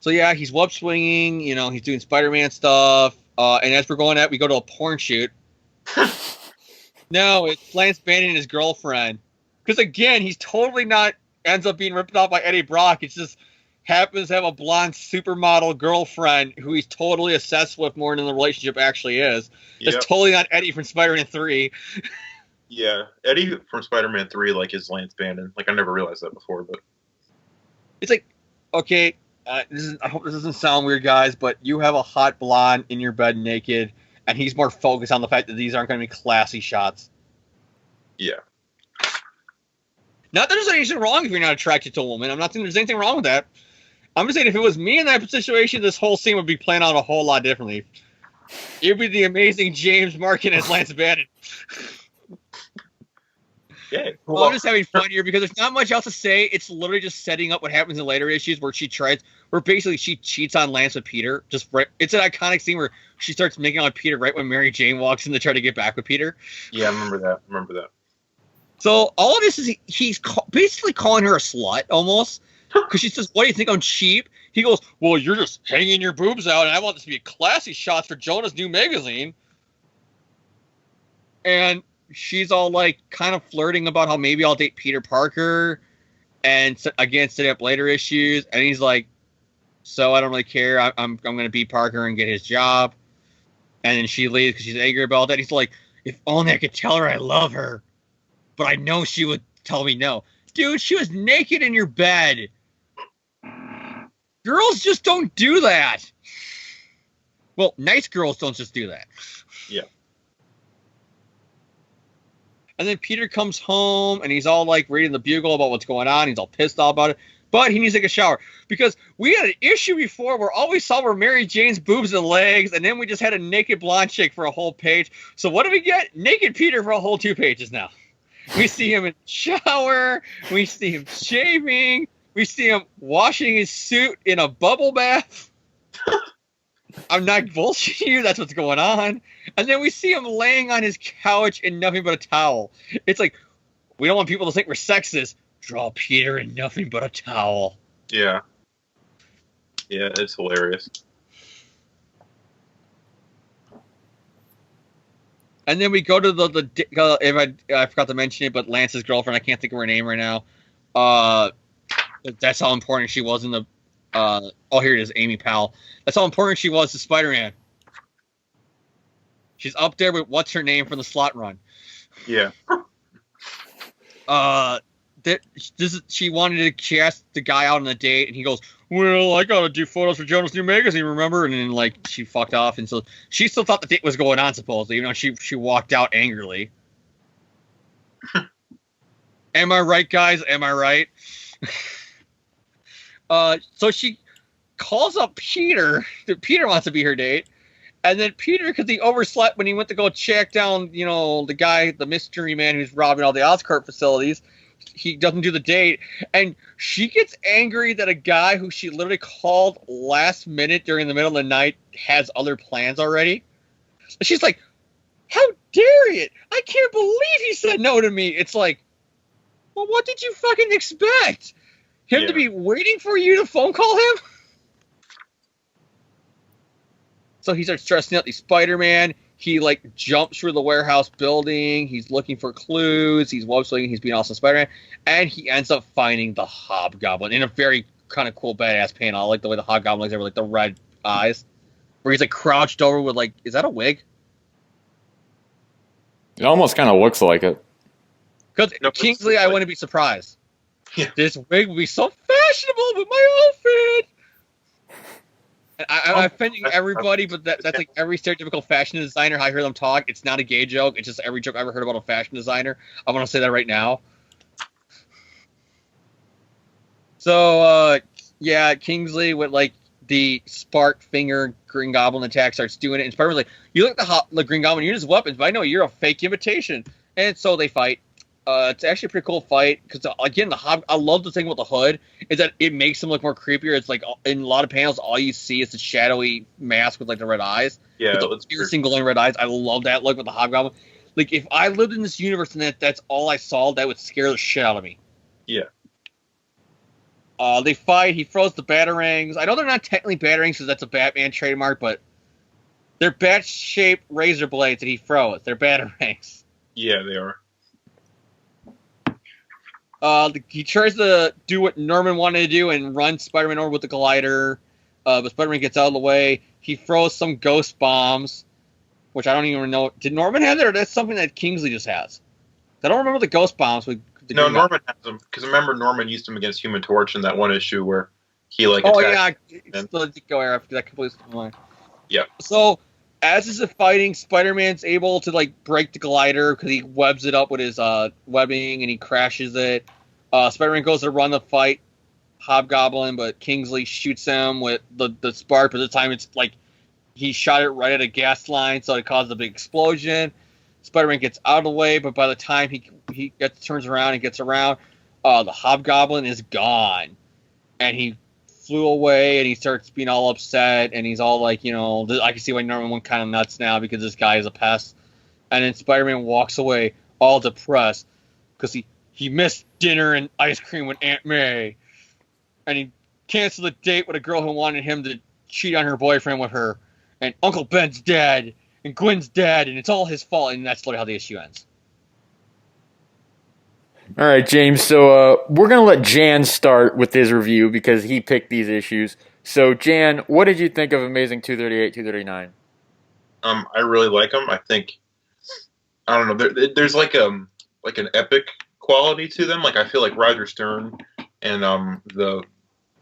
yeah, he's web swinging. He's doing Spider-Man stuff. And as we're going out, we go to a porn shoot. No, it's Lance Bannon and his girlfriend. Because again, he's totally not ends up being ripped off by Eddie Brock. It's just happens to have a blonde supermodel girlfriend who he's totally obsessed with more than the relationship actually is. Yep. It's totally not Eddie from Spider-Man 3. Yeah, Eddie from Spider-Man 3, like, is Lance Bannon. Like, I never realized that before, but... It's like, okay, I hope this doesn't sound weird, guys, but you have a hot blonde in your bed naked, and he's more focused on the fact that these aren't going to be classy shots. Yeah. Not that there's anything wrong if you're not attracted to a woman. I'm not saying there's anything wrong with that. I'm just saying if it was me in that situation, this whole scene would be playing out a whole lot differently. It would be the amazing James Markin as Lance Bannon. Yeah. Well, I'm just having fun here because there's not much else to say. It's literally just setting up what happens in later issues where basically she cheats on Lance with Peter. It's an iconic scene where she starts making out with Peter right when Mary Jane walks in to try to get back with Peter. Yeah, I remember that. So all of this is he's basically calling her a slut almost. Because she says, what do you think, I'm cheap? He goes, well, you're just hanging your boobs out, and I want this to be a classy shot for Jonah's new magazine. And she's all, like, kind of flirting about how maybe I'll date Peter Parker. And, again, setting up later issues. And he's like, so I don't really care. I'm going to beat Parker and get his job. And then she leaves because she's angry about that. He's like, if only I could tell her I love her, but I know she would tell me no. Dude, she was naked in your bed. Girls just don't do that. Well, nice girls don't just do that. Yeah. And then Peter comes home and he's all like reading the Bugle about what's going on. He's all pissed off about it. But he needs to take a shower because we had an issue before where all we saw were Mary Jane's boobs and legs, and then we just had a naked blonde chick for a whole page. So what do we get? Naked Peter for a whole 2 pages now. We see him in the shower. We see him shaving. We see him washing his suit in a bubble bath. I'm not bullshitting you. That's what's going on. And then we see him laying on his couch in nothing but a towel. It's like, we don't want people to think we're sexist. Draw Peter in nothing but a towel. Yeah. Yeah, it's hilarious. And then we go to I forgot to mention it, but Lance's girlfriend, I can't think of her name right now. That's how important she was in the. Here it is, Amy Powell. That's how important she was to Spider-Man. She's up there with what's her name from the slot run. Yeah. She asked the guy out on a date, and he goes, well, I gotta do photos for Jonas' new magazine, remember? And then, like, she fucked off, and so she still thought the date was going on, supposedly, even though she walked out angrily. Am I right, guys? Am I right? So she calls up Peter. Peter wants to be her date. And then Peter, because he overslept when he went to go check down, the guy, the mystery man who's robbing all the Oscorp facilities, he doesn't do the date. And she gets angry that a guy who she literally called last minute during the middle of the night has other plans already. And she's like, how dare it? I can't believe he said no to me. It's like, well, what did you fucking expect? Him to be waiting for you to phone call him? So he starts stressing out the Spider-Man. He, jumps through the warehouse building. He's looking for clues. He's web-slinging. He's being awesome Spider-Man. And he ends up finding the Hobgoblin in a very kind of cool, badass panel. I like the way the Hobgoblin looks there with, the red eyes. Where he's, crouched over with, is that a wig? It almost kind of looks like it. Because Kingsley, I wouldn't be surprised. Yeah. This wig would be so fashionable with my outfit. And I'm offending everybody, but that's like every stereotypical fashion designer. How I hear them talk. It's not a gay joke. It's just every joke I ever heard about a fashion designer. I want to say that right now. So, Kingsley with the spark finger Green Goblin attack starts doing it. And Spider-Man's like, you look at the Green Goblin, you use weapons, but I know you're a fake imitation. And so they fight. It's actually a pretty cool fight because, again, I love the thing with the hood is that it makes him look more creepier. It's like in a lot of panels, all you see is the shadowy mask with the red eyes. Yeah, with the piercing glowing red eyes. I love that look with the Hobgoblin. If I lived in this universe and that's all I saw, that would scare the shit out of me. Yeah. They fight. He throws the batarangs. I know they're not technically batarangs because that's a Batman trademark, but they're bat-shaped razor blades that he throws. They're batarangs. Yeah, they are. He tries to do what Norman wanted to do and run Spider-Man over with the glider, but Spider-Man gets out of the way. He throws some ghost bombs, which I don't even know. Did Norman have that, or that's something that Kingsley just has? I don't remember the ghost bombs. No, Norman has them, because remember Norman used them against Human Torch in that one issue where he Oh, attacked. yeah, it's the Go era. That completely slipped my mind. Yeah. So, as this is fighting, Spider-Man's able to, break the glider because he webs it up with his webbing and he crashes it. Spider-Man goes to run the fight, Hobgoblin, but Kingsley shoots him with the spark, but this time it's he shot it right at a gas line, so it caused a big explosion. Spider-Man gets out of the way, but by the time he turns around and gets around, the Hobgoblin is gone. And he flew away, and he starts being all upset, and he's all I can see why Norman went kind of nuts now because this guy is a pest. And then Spider-Man walks away all depressed because he missed dinner and ice cream with Aunt May. And he canceled a date with a girl who wanted him to cheat on her boyfriend with her. And Uncle Ben's dead. And Gwen's dead. And it's all his fault. And that's literally how the issue ends. All right, James. So we're going to let Jan start with his review because he picked these issues. So, Jan, what did you think of Amazing 238, 239? I really like them. I think I don't know. There's like an epic quality to them. Like I feel like Roger Stern and the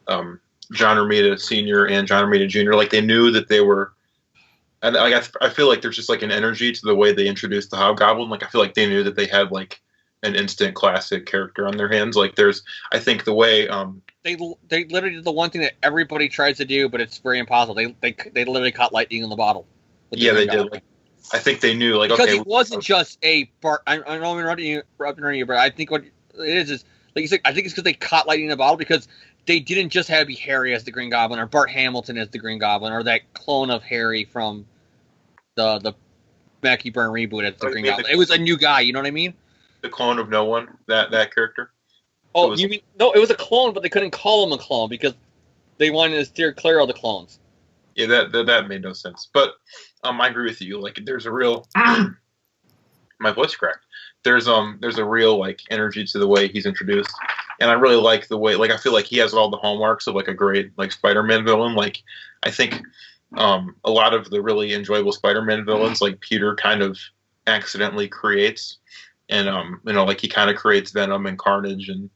John Romita Sr. and John Romita Jr. Like they knew that they were. And I feel like there's just like an energy to the way they introduced the Hobgoblin. Like I feel like they knew that they had like an instant classic character on their hands. Like I think the way they literally did the one thing that everybody tries to do, but it's very impossible. They literally caught lightning in the bottle. Yeah, they did. Like, I think they knew like because okay, it wasn't just a Bart. I know I'm interrupting you, but I think what it is like you said. I think it's because they caught lightning in the bottle because they didn't just have to be Harry as the Green Goblin or Bart Hamilton as the Green Goblin or that clone of Harry from the Mackie Byrne reboot as the Green Goblin. It was a new guy. You know what I mean? The clone of no one. That character. Oh, you mean no? It was a clone, but they couldn't call him a clone because they wanted to steer clear of the clones. Yeah, that made no sense. But I agree with you. Like, there's a real my voice cracked. There's a real like energy to the way he's introduced, and I really like the way. Like, I feel like he has all the hallmarks of like a great like Spider-Man villain. Like, I think a lot of the really enjoyable Spider-Man villains, like Peter, kind of accidentally creates, and like he kind of creates Venom and Carnage and.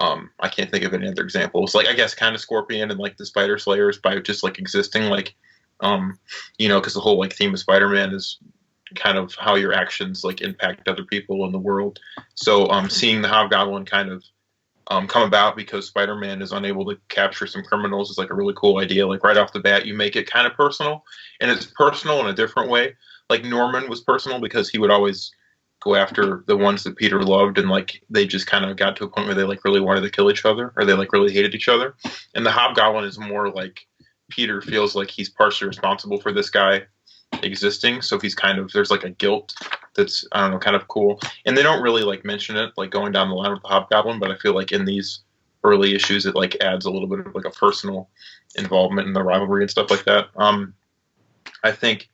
I can't think of any other examples. Like I guess kind of Scorpion and like the Spider Slayers by just like existing, like because the whole like theme of Spider-Man is kind of how your actions like impact other people in the world. So seeing the Hobgoblin kind of come about because Spider-Man is unable to capture some criminals is like a really cool idea. Like right off the bat, you make it kind of personal, and it's personal in a different way. Like Norman was personal because he would always go after the ones that Peter loved, and like they just kind of got to a point where they like really wanted to kill each other, or they like really hated each other. And the Hobgoblin is more like Peter feels like he's partially responsible for this guy existing, so he's kind of there's like a guilt that's I don't know kind of cool. And they don't really like mention it like going down the line with the Hobgoblin, but I feel like in these early issues it like adds a little bit of like a personal involvement in the rivalry and stuff like that. I think.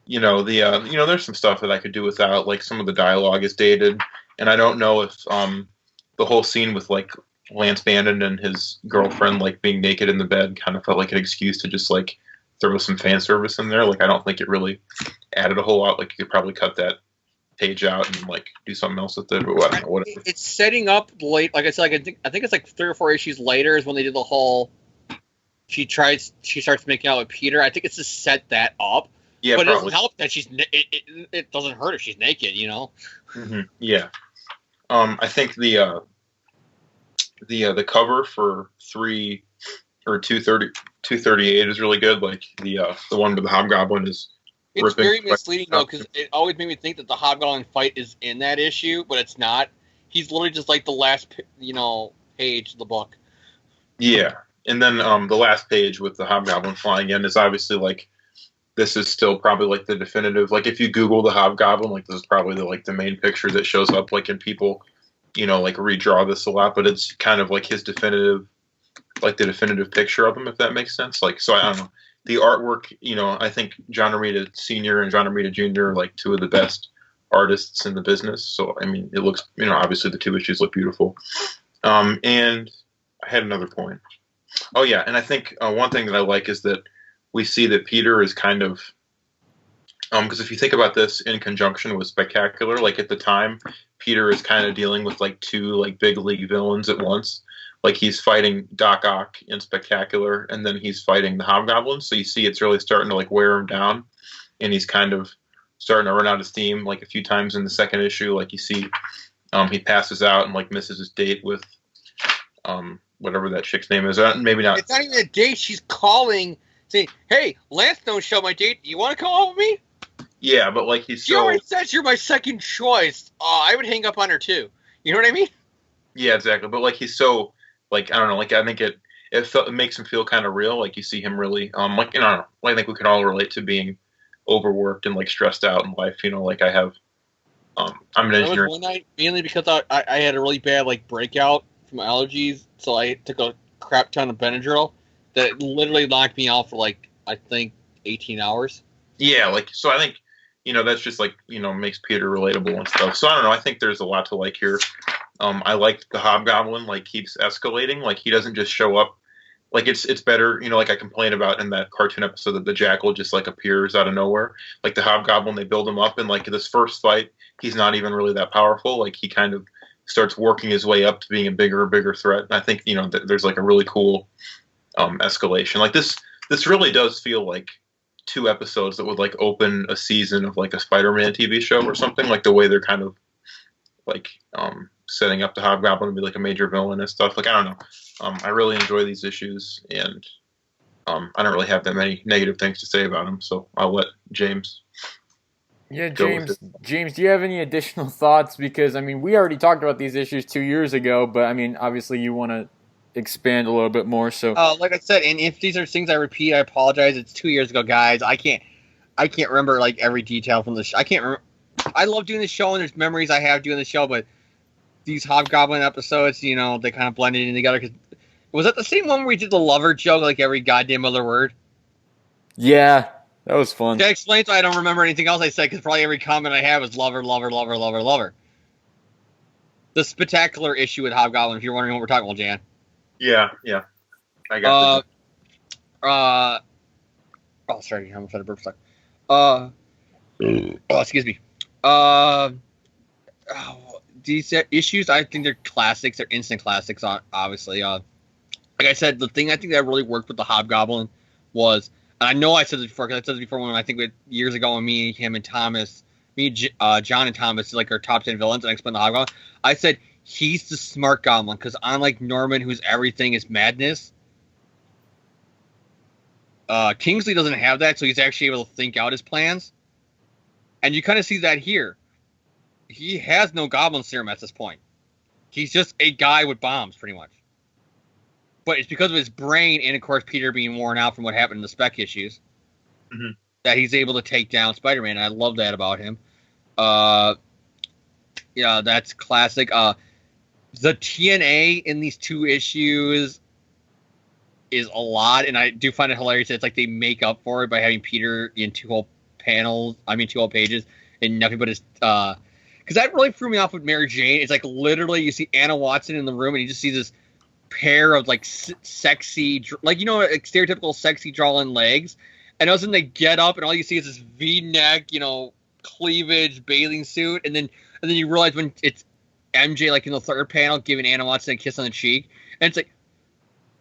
There's some stuff that I could do without. Like some of the dialogue is dated, and I don't know if the whole scene with like Lance Bannon and his girlfriend like being naked in the bed kind of felt like an excuse to just like throw some fan service in there. Like I don't think it really added a whole lot. Like you could probably cut that page out and like do something else with it. But I don't know, whatever. It's setting up late. Like I said, like I think it's like 3 or 4 issues later is when they did the whole. She starts making out with Peter. I think it's to set that up. Yeah, but probably. it doesn't help that it doesn't hurt if she's naked, you know. Mm-hmm. Yeah, I think the cover for 3 or 238 is really good. Like the one with the Hobgoblin is. It's very misleading though because it always made me think that the Hobgoblin fight is in that issue, but it's not. He's literally just like the last page of the book. Yeah, and then the last page with the Hobgoblin flying in is obviously like. This is still probably like the definitive. Like if you Google the Hobgoblin, like this is probably the main picture that shows up. Like and people, like redraw this a lot, but it's kind of like his definitive, like the definitive picture of him, if that makes sense. Like so, I don't know the artwork. I think John Romita Sr. and John Romita Jr. are like 2 of the best artists in the business. So I mean, it looks obviously the 2 issues look beautiful. And I had another point. Oh yeah, and I think one thing that I like is that. We see that Peter is kind of, because if you think about this in conjunction with Spectacular, like at the time, Peter is kind of dealing with like 2 like big league villains at once. Like he's fighting Doc Ock in Spectacular, and then he's fighting the Hobgoblin. So you see it's really starting to like wear him down, and he's kind of starting to run out of steam. Like a few times in the second issue, like you see he passes out and like misses his date with whatever that chick's name is. Maybe not. It's not even a date. She's calling. Say, hey, Lance don't show my date. You want to come home with me? Yeah, but like she already says you're my second choice. I would hang up on her too. You know what I mean? Yeah, exactly. But like he's so like I don't know. Like I think it makes him feel kind of real. Like you see him really I don't know. I think we can all relate to being overworked and like stressed out in life. Like I have. I'm an engineer. One night, mainly because I had a really bad like breakout from allergies, so I took a crap ton of Benadryl. That literally knocked me out for like I think 18 hours. Yeah, like so I think that's just like makes Peter relatable and stuff. So I don't know. I think there's a lot to like here. I like the Hobgoblin like keeps escalating. Like he doesn't just show up like it's better, like I complained about in that cartoon episode that the Jackal just like appears out of nowhere. Like the Hobgoblin, they build him up, and like this first fight, he's not even really that powerful. Like he kind of starts working his way up to being a bigger and bigger threat. And I think there's like a really cool escalation. Like this really does feel like 2 episodes that would like open a season of like a Spider-Man TV show or something. Like the way they're kind of like setting up the Hobgoblin to be like a major villain and stuff. Like I don't know. I really enjoy these issues, and I don't really have that many negative things to say about them. So I'll let James. Yeah, James, do you have any additional thoughts? Because I mean, we already talked about these issues 2 years ago, but I mean, obviously you want to expand a little bit more. So, like I said, and if these are things I repeat, I apologize. It's 2 years ago, guys. I can't remember like every detail from the show. I can't remember. I love doing the show, and there's memories I have doing the show, but these Hobgoblin episodes, they kind of blended in together. Was that the same one where we did the lover joke, like every goddamn other word? yeah, that was fun. That explains why I don't remember anything else I said, because probably every comment I have is lover, lover, lover, lover, lover. The spectacular issue with Hobgoblin, if you're wondering what we're talking about, Jan. Yeah. I got oh, sorry, I'm trying to burp stuck. Excuse me. These issues, I think they're classics. They're instant classics, obviously. Like I said, the thing I think that really worked with the Hobgoblin was, and I know I said this before, because I said this before when I think years ago when John and Thomas, like our top 10 villains, and I explained the Hobgoblin. I said he's the smart goblin, because unlike Norman, whose everything is madness, Kingsley doesn't have that, so he's actually able to think out his plans. And you kind of see that here. He has no goblin serum at this point. He's just a guy with bombs, pretty much. But it's because of his brain and, of course, Peter being worn out from what happened in the spec issues that he's able to take down Spider-Man. And I love that about him. Yeah, that's classic. The TNA in these 2 issues is a lot, and I do find it hilarious that it's like they make up for it by having Peter in 2 whole pages, and nothing but his... Because that really threw me off with Mary Jane. It's like literally you see Anna Watson in the room, and you just see this pair of like sexy, like like stereotypical sexy drawing legs, and all of a sudden they get up, and all you see is this V-neck, cleavage bathing suit, and then you realize when it's MJ like in the 3rd panel giving Anna Watson a kiss on the cheek, and it's like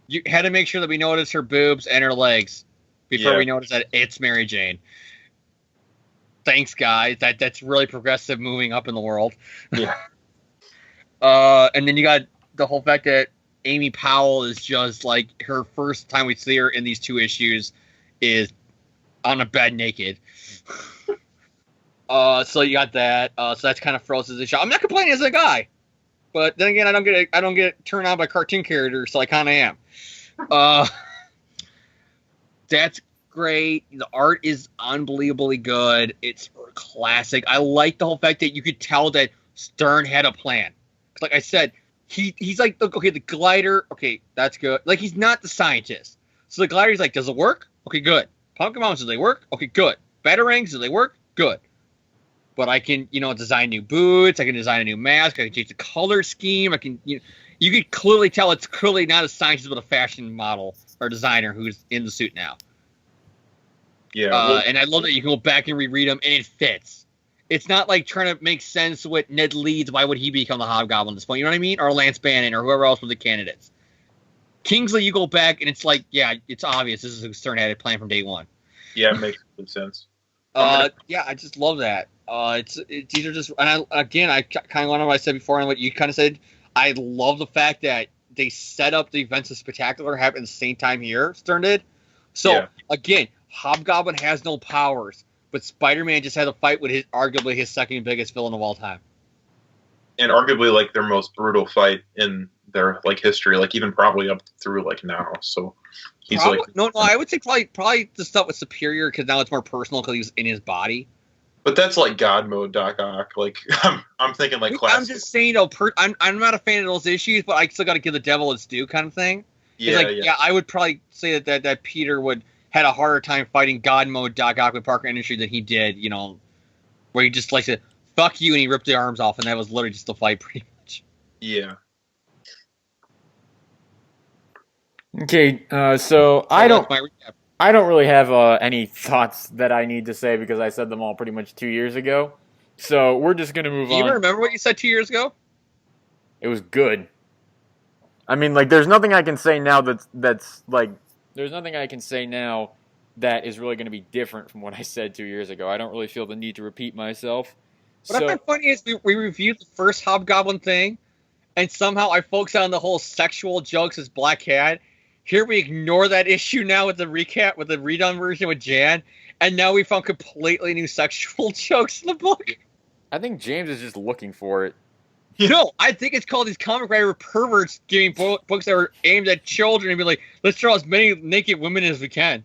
you had to make sure that we notice her boobs and her legs before we notice that it's Mary Jane. Thanks, guys. That's really progressive, moving up in the world. Yeah. And then you got the whole fact that Amy Powell is just like, her first time we see her in these 2 issues is on a bed naked. So you got that. So that's kind of throws the show. I'm not complaining as a guy, but then again, I don't get turned on by cartoon characters, so I kind of am. That's great. The art is unbelievably good. It's classic. I like the whole fact that you could tell that Stern had a plan. Like I said, he's like, okay, the glider, okay, that's good. Like, he's not the scientist. So the glider's like, does it work? Okay, good. Pumpkin bombs, do they work? Okay, good. Batarangs, do they work? Good. But I can, design new boots. I can design a new mask. I can change the color scheme. I can, you can clearly tell it's clearly not a scientist, but a fashion model or designer who's in the suit now. Yeah. And I love that you can go back and reread them, and it fits. It's not like trying to make sense with Ned Leeds. Why would he become the Hobgoblin at this point? You know what I mean? Or Lance Bannon or whoever else were the candidates. Kingsley, you go back, and it's like, yeah, it's obvious. This is who Stern had it planned from day one. Yeah, it makes good sense. Yeah, I just love that. These are just, and I kind of went on what I said before and what you kind of said. I love the fact that they set up the events of Spectacular happen at the same time here, Stern did. So, again, Hobgoblin has no powers, but Spider-Man just had a fight with arguably his second biggest villain of all time. And arguably, like, their most brutal fight in their, like, history, like, even probably up through, like, now. So, he's No, I would say probably the stuff with Superior, because now it's more personal because he was in his body. But that's, like, God mode Doc Ock. Like, I'm thinking, like, classic. I'm just saying, though, I'm not a fan of those issues, but I still got to give the devil its due kind of thing. Yeah, I would probably say that Peter had a harder time fighting God mode Doc Ock with Parker Industries than he did, where he just like said, fuck you, and he ripped the arms off, and that was literally just the fight, pretty much. Yeah. Okay, so That's my recap. I don't really have any thoughts that I need to say because I said them all pretty much 2 years ago. So we're just gonna move Do you even on. remember what you said 2 years ago? It was good. I mean, like, there's nothing I can say now that's like, there's nothing I can say now that is really going to be different from what I said 2 years ago. I don't really feel the need to repeat myself. What I So find funny is we reviewed the first Hobgoblin thing, and somehow I focused on the whole sexual jokes as Black Cat. Here we ignore that issue now with the recap, with the redone version with Jan, and now we found completely new sexual jokes in the book. I think James is just looking for it. No, I think it's called these comic writer perverts giving books that were aimed at children and be like, let's draw as many naked women as we can.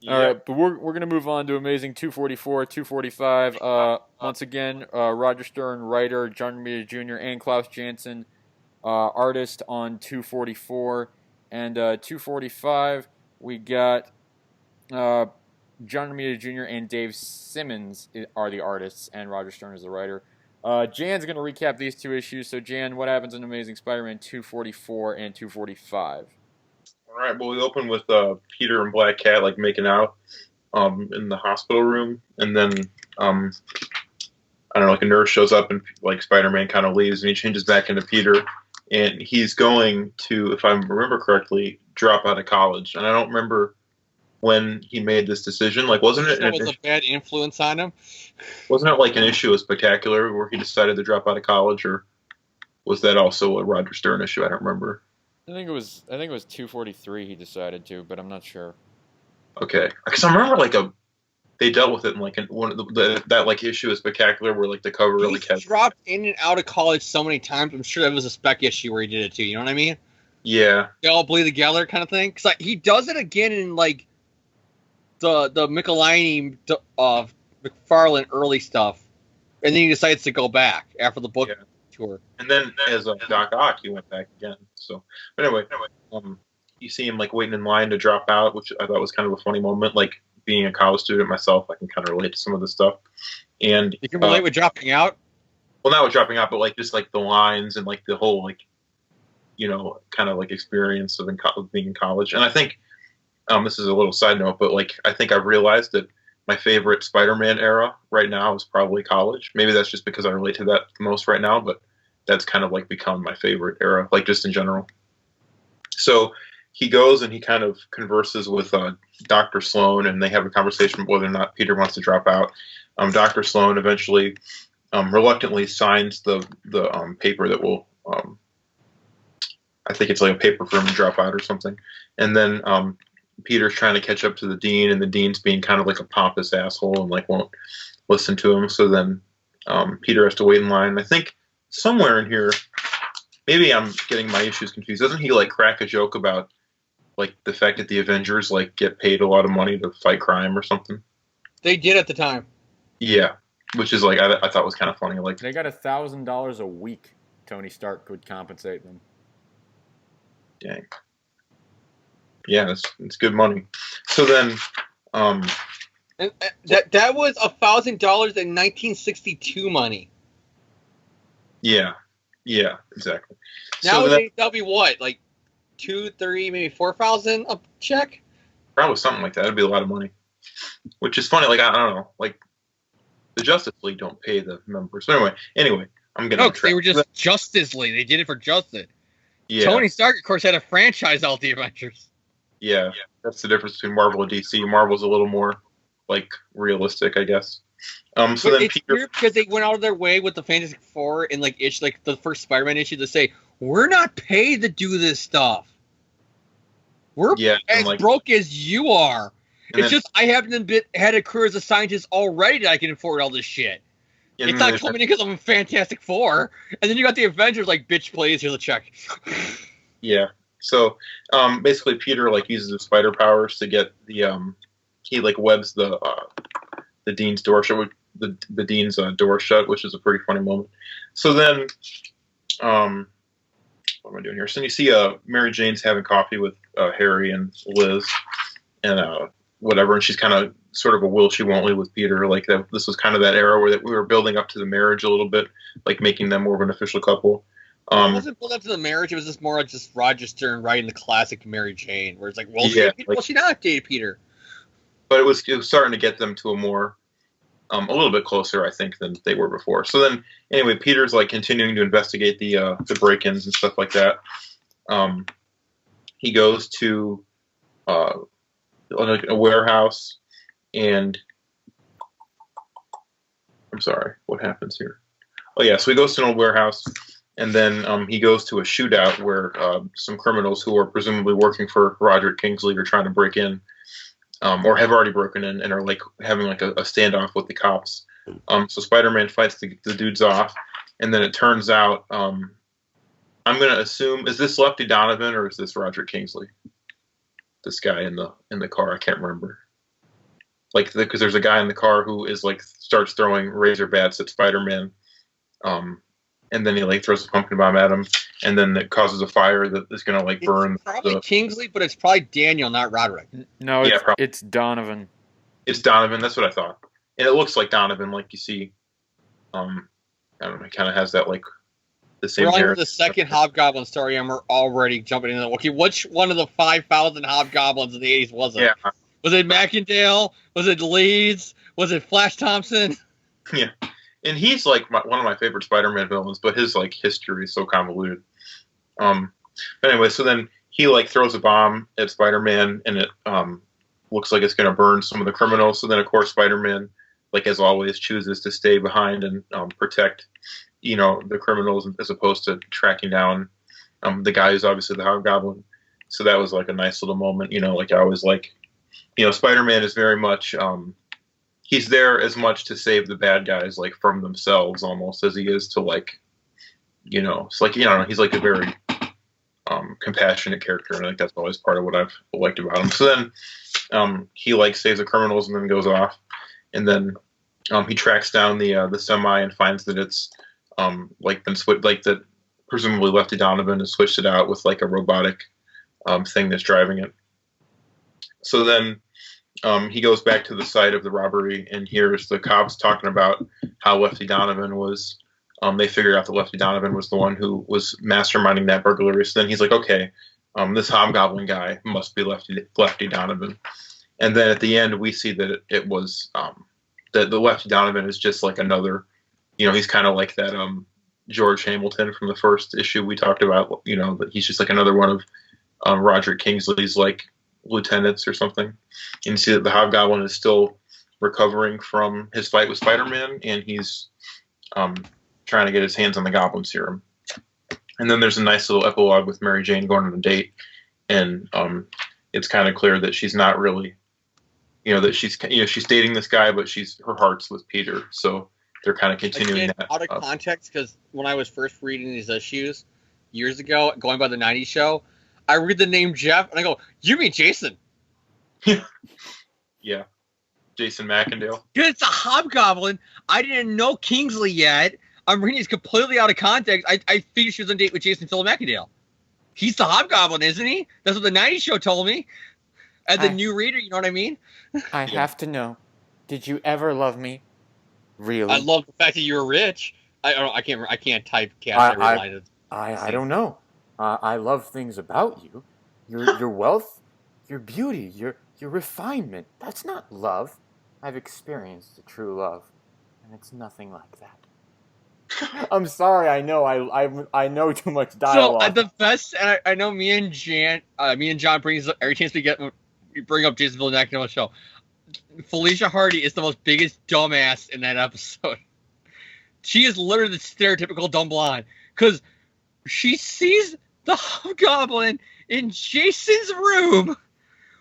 All right, but we're gonna move on to Amazing 244, 245. Once again, Roger Stern, writer, John Romita Jr. and Klaus Janson, artist on 244 and 245. We got John Romita Jr. and Dave Simmons are the artists, and Roger Stern is the writer. Jan's gonna recap these two issues. So Jan, what happens in Amazing Spider-Man 244 and 245? All right. Well, we open with Peter and Black Cat like making out in the hospital room, and then I don't know, like a nurse shows up and like Spider-Man kind of leaves, and he changes back into Peter, and he's going to, if I remember correctly, drop out of college. And I don't remember when he made this decision. Like, wasn't it? That was a bad influence on him. Wasn't it like an issue of Spectacular where he decided to drop out of college, or was that also a Roger Stern issue? I don't remember. I think it was 243 he decided to, but I'm not sure. Okay, because I remember like they dealt with it in like one of that like issue of Spectacular where like the cover really He's dropped in and out of college so many times. I'm sure that was a spec issue where he did it too. You know what I mean? Yeah. They all bleed together kind of thing. Because like, he does it again in like the Michelini McFarlane early stuff, and then he decides to go back after the book tour. And then as Doc Ock, he went back again. So, but anyway, you see him like waiting in line to drop out, which I thought was kind of a funny moment. Like being a college student myself, I can kind of relate to some of this stuff. And you can relate with dropping out. Well, not with dropping out, but like just like the lines and like the whole like, you know, kind of like experience of being in college. And I think this is a little side note, but like I think I've realized that my favorite Spider-Man era right now is probably college. Maybe that's just because I relate to that the most right now, but that's kind of like become my favorite era, like just in general. So he goes and he kind of converses with Dr. Sloan, and they have a conversation about whether or not Peter wants to drop out. Dr. Sloan eventually reluctantly signs the paper that will, I think it's like a paper for him to drop out or something. And then Peter's trying to catch up to the dean, and the dean's being kind of like a pompous asshole and like won't listen to him. So then Peter has to wait in line. I think somewhere in here, maybe I'm getting my issues confused. Doesn't he like crack a joke about like the fact that the Avengers like get paid a lot of money to fight crime or something? They did at the time. Yeah, which is like I thought was kind of funny. Like they got $1,000 a week. Tony Stark could compensate them. Dang. Yeah, it's good money. So then, and that was $1,000 in 1962 money. Yeah, exactly. Nowadays, that'll be what, like 2, 3, maybe 4,000 a check. Probably something like that. It'd be a lot of money. Which is funny. Like I don't know. Like the Justice League don't pay the members. But anyway, I'm gonna. No, they were just Justice League. They did it for Justice. Yeah. Tony Stark, of course, had a franchise all the Avengers. Yeah, that's the difference between Marvel and DC. Marvel's a little more like realistic, I guess. So but then it's Peter, weird because they went out of their way with the Fantastic Four and like the first Spider-Man issue to say we're not paid to do this stuff. We're as like, broke as you are. It's then, just I haven't had a career as a scientist already that I can afford all this shit. It's not coming in because I'm a Fantastic Four. And then you got the Avengers like, bitch, please, here's a check. Yeah. So basically Peter like uses his spider powers to get the he like webs the dean's door shut, the dean's door shut, which is a pretty funny moment. So then what am I doing here? So you see Mary Jane's having coffee with Harry and Liz and whatever, and she's kind of sort of a will she won't leave with Peter. Like this was kind of that era where we were building up to the marriage a little bit, like making them more of an official couple. Well, it wasn't built up to the marriage. It was just more like just Roger Stern writing the classic Mary Jane, where it's like, well, Yeah, well, she not dated Peter. but it was starting to get them to a more a little bit closer, I think, than they were before. So then, anyway, Peter's like continuing to investigate the break-ins and stuff like that. He goes to a warehouse, and I'm sorry, what happens here? Oh yeah, so he goes to an old warehouse, and then he goes to a shootout where some criminals who are presumably working for Roderick Kingsley are trying to break in, or have already broken in, and are like having like a standoff with the cops. So Spider-Man fights the dudes off, and then it turns out, I'm gonna assume, is this Lefty Donovan or is this Roderick Kingsley? This guy in the car, I can't remember. Like, because there's a guy in the car who is like starts throwing razor bats at Spider-Man, and then he like throws a pumpkin bomb at him, and then it causes a fire that is gonna like burn. It's probably Kingsley, but it's probably Daniel, not Roderick. No, it's Donovan. It's Donovan. That's what I thought, and it looks like Donovan, like you see. I don't know. He kind of has that like the same. We're hair. on the second Hobgoblin story, and we're already jumping into. Okay, which one of the 5,000 Hobgoblins in the 80s was it? Yeah. Was it Mackendale? Was it Leeds? Was it Flash Thompson? Yeah, and he's like one of my favorite Spider-Man villains, but his like history is so convoluted. But anyway, so then he like throws a bomb at Spider-Man, and it looks like it's going to burn some of the criminals. So then, of course, Spider-Man, like as always, chooses to stay behind and protect, the criminals as opposed to tracking down the guy who's obviously the Hobgoblin. So that was like a nice little moment. Like I always like. Spider-Man is very much, he's there as much to save the bad guys, like, from themselves almost as he is to, like, it's like, he's like a very compassionate character, and I think that's always part of what I've liked about him. So then he, like, saves the criminals and then goes off, and then he tracks down the semi and finds that it's, been switched, like, that presumably Lefty Donovan has switched it out with, like, a robotic thing that's driving it. So then he goes back to the site of the robbery and hears the cops talking about how Lefty Donovan was. They figured out that Lefty Donovan was the one who was masterminding that burglary. So then he's like, okay, this Hobgoblin guy must be Lefty Donovan. And then at the end, we see that it was that the Lefty Donovan is just like another. He's kind of like that George Hamilton from the first issue we talked about. That he's just like another one of Roderick Kingsley's like lieutenants or something. And you see that the Hobgoblin is still recovering from his fight with Spider-Man, and he's trying to get his hands on the Goblin Serum. And then there's a nice little epilogue with Mary Jane going on a date, and it's kind of clear that she's not really, that she's dating this guy, but her heart's with Peter. So they're kind of continuing that. Out of context, because when I was first reading these issues years ago, going by the 90s show, I read the name Jeff, and I go, you mean Jason? Yeah. Jason Mackendale. Dude, it's a Hobgoblin. I didn't know Kingsley yet. I'm reading this completely out of context. I figured she was on a date with Jason Philip Mackendale. He's the Hobgoblin, isn't he? That's what the 90s show told me. As a new reader, you know what I mean? I have to know. Did you ever love me? Really? I love the fact that you were rich. I can't type cast every line. I don't know. I love things about you. Your wealth, your beauty, your refinement. That's not love. I've experienced a true love, and it's nothing like that. I'm sorry. I know. I know too much dialogue. So the best, and I know me and John brings every chance we bring up Jason Villeneuve on the show. Felicia Hardy is the most biggest dumbass in that episode. She is literally the stereotypical dumb blonde because she sees the Hobgoblin in Jason's room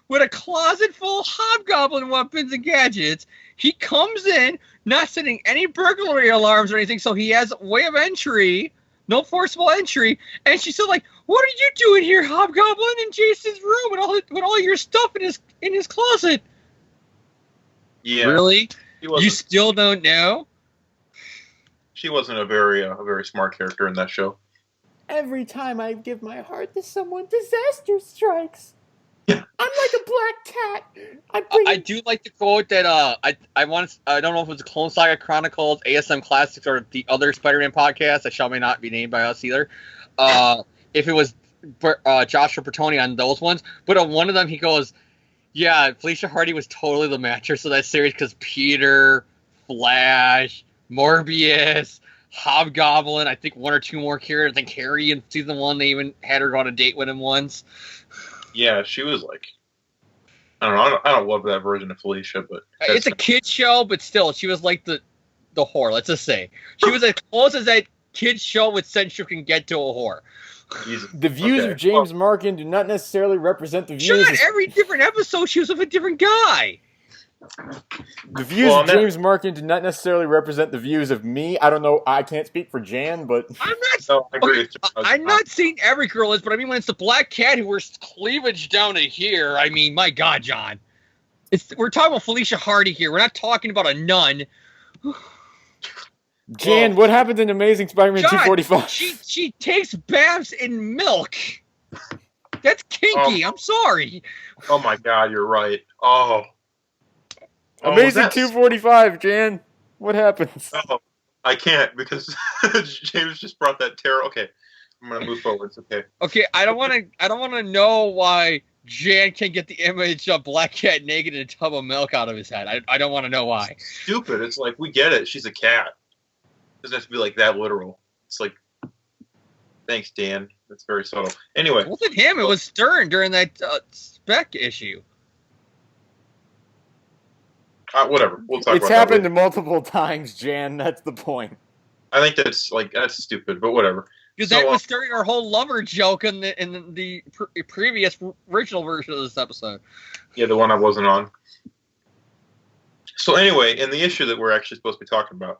with a closet full of Hobgoblin weapons and gadgets. He comes in, not setting any burglary alarms or anything, so he has a way of entry, no forcible entry, and she's still like, what are you doing here, Hobgoblin, in Jason's room with all your stuff in his closet? Yeah. Really? You still don't know? She wasn't a very smart character in that show. Every time I give my heart to someone, disaster strikes. I'm like a black cat. I do like the quote that I don't know if it was Clone Saga Chronicles, ASM Classics, or the other Spider-Man podcast that shall may not be named by us either. If it was Joshua Bertoni on those ones, but on one of them he goes, "Yeah, Felicia Hardy was totally the mattress of that series because Peter, Flash, Morbius, Hobgoblin, I think one or two more characters. I think Harry in season 1 they even had her go on a date with him once." Yeah, she was like, I don't know. I don't love that version of Felicia, but It's a kid show, but still, she was like the whore. Let's just say she was as close as that kid show with Central can get to a whore. Jesus. The views of James Markin do not necessarily represent the views. John, every different episode, she was with a different guy. The views of James Markin do not necessarily represent the views of me. I don't know. I can't speak for Jan, but I'm not. No, I agree. I'm not saying every girl is, but I mean when it's the black cat who wears cleavage down to here. I mean, my God, John. We're talking about Felicia Hardy here. We're not talking about a nun. Jan, what happened in Amazing Spider-Man John, 245? She takes baths in milk. That's kinky. I'm sorry. Oh my God, you're right. Oh. Amazing 245, Jan. What happens? Oh, I can't because James just brought that terror. Okay, I'm gonna move forward. It's okay. Okay, I don't want to know why Jan can get the image of Black Cat naked in a tub of milk out of his head. I don't want to know why. It's stupid. It's like we get it. She's a cat. It doesn't have to be like that literal. It's like, thanks, Dan. That's very subtle. Anyway, it wasn't him. It was Stern during that spec issue. Whatever. We'll talk about It's happened multiple times, Jan. That's the point. I think that's stupid, but whatever. Because that was starting our whole lover joke in the previous original version of this episode. Yeah, the one I wasn't on. So anyway, in the issue that we're actually supposed to be talking about,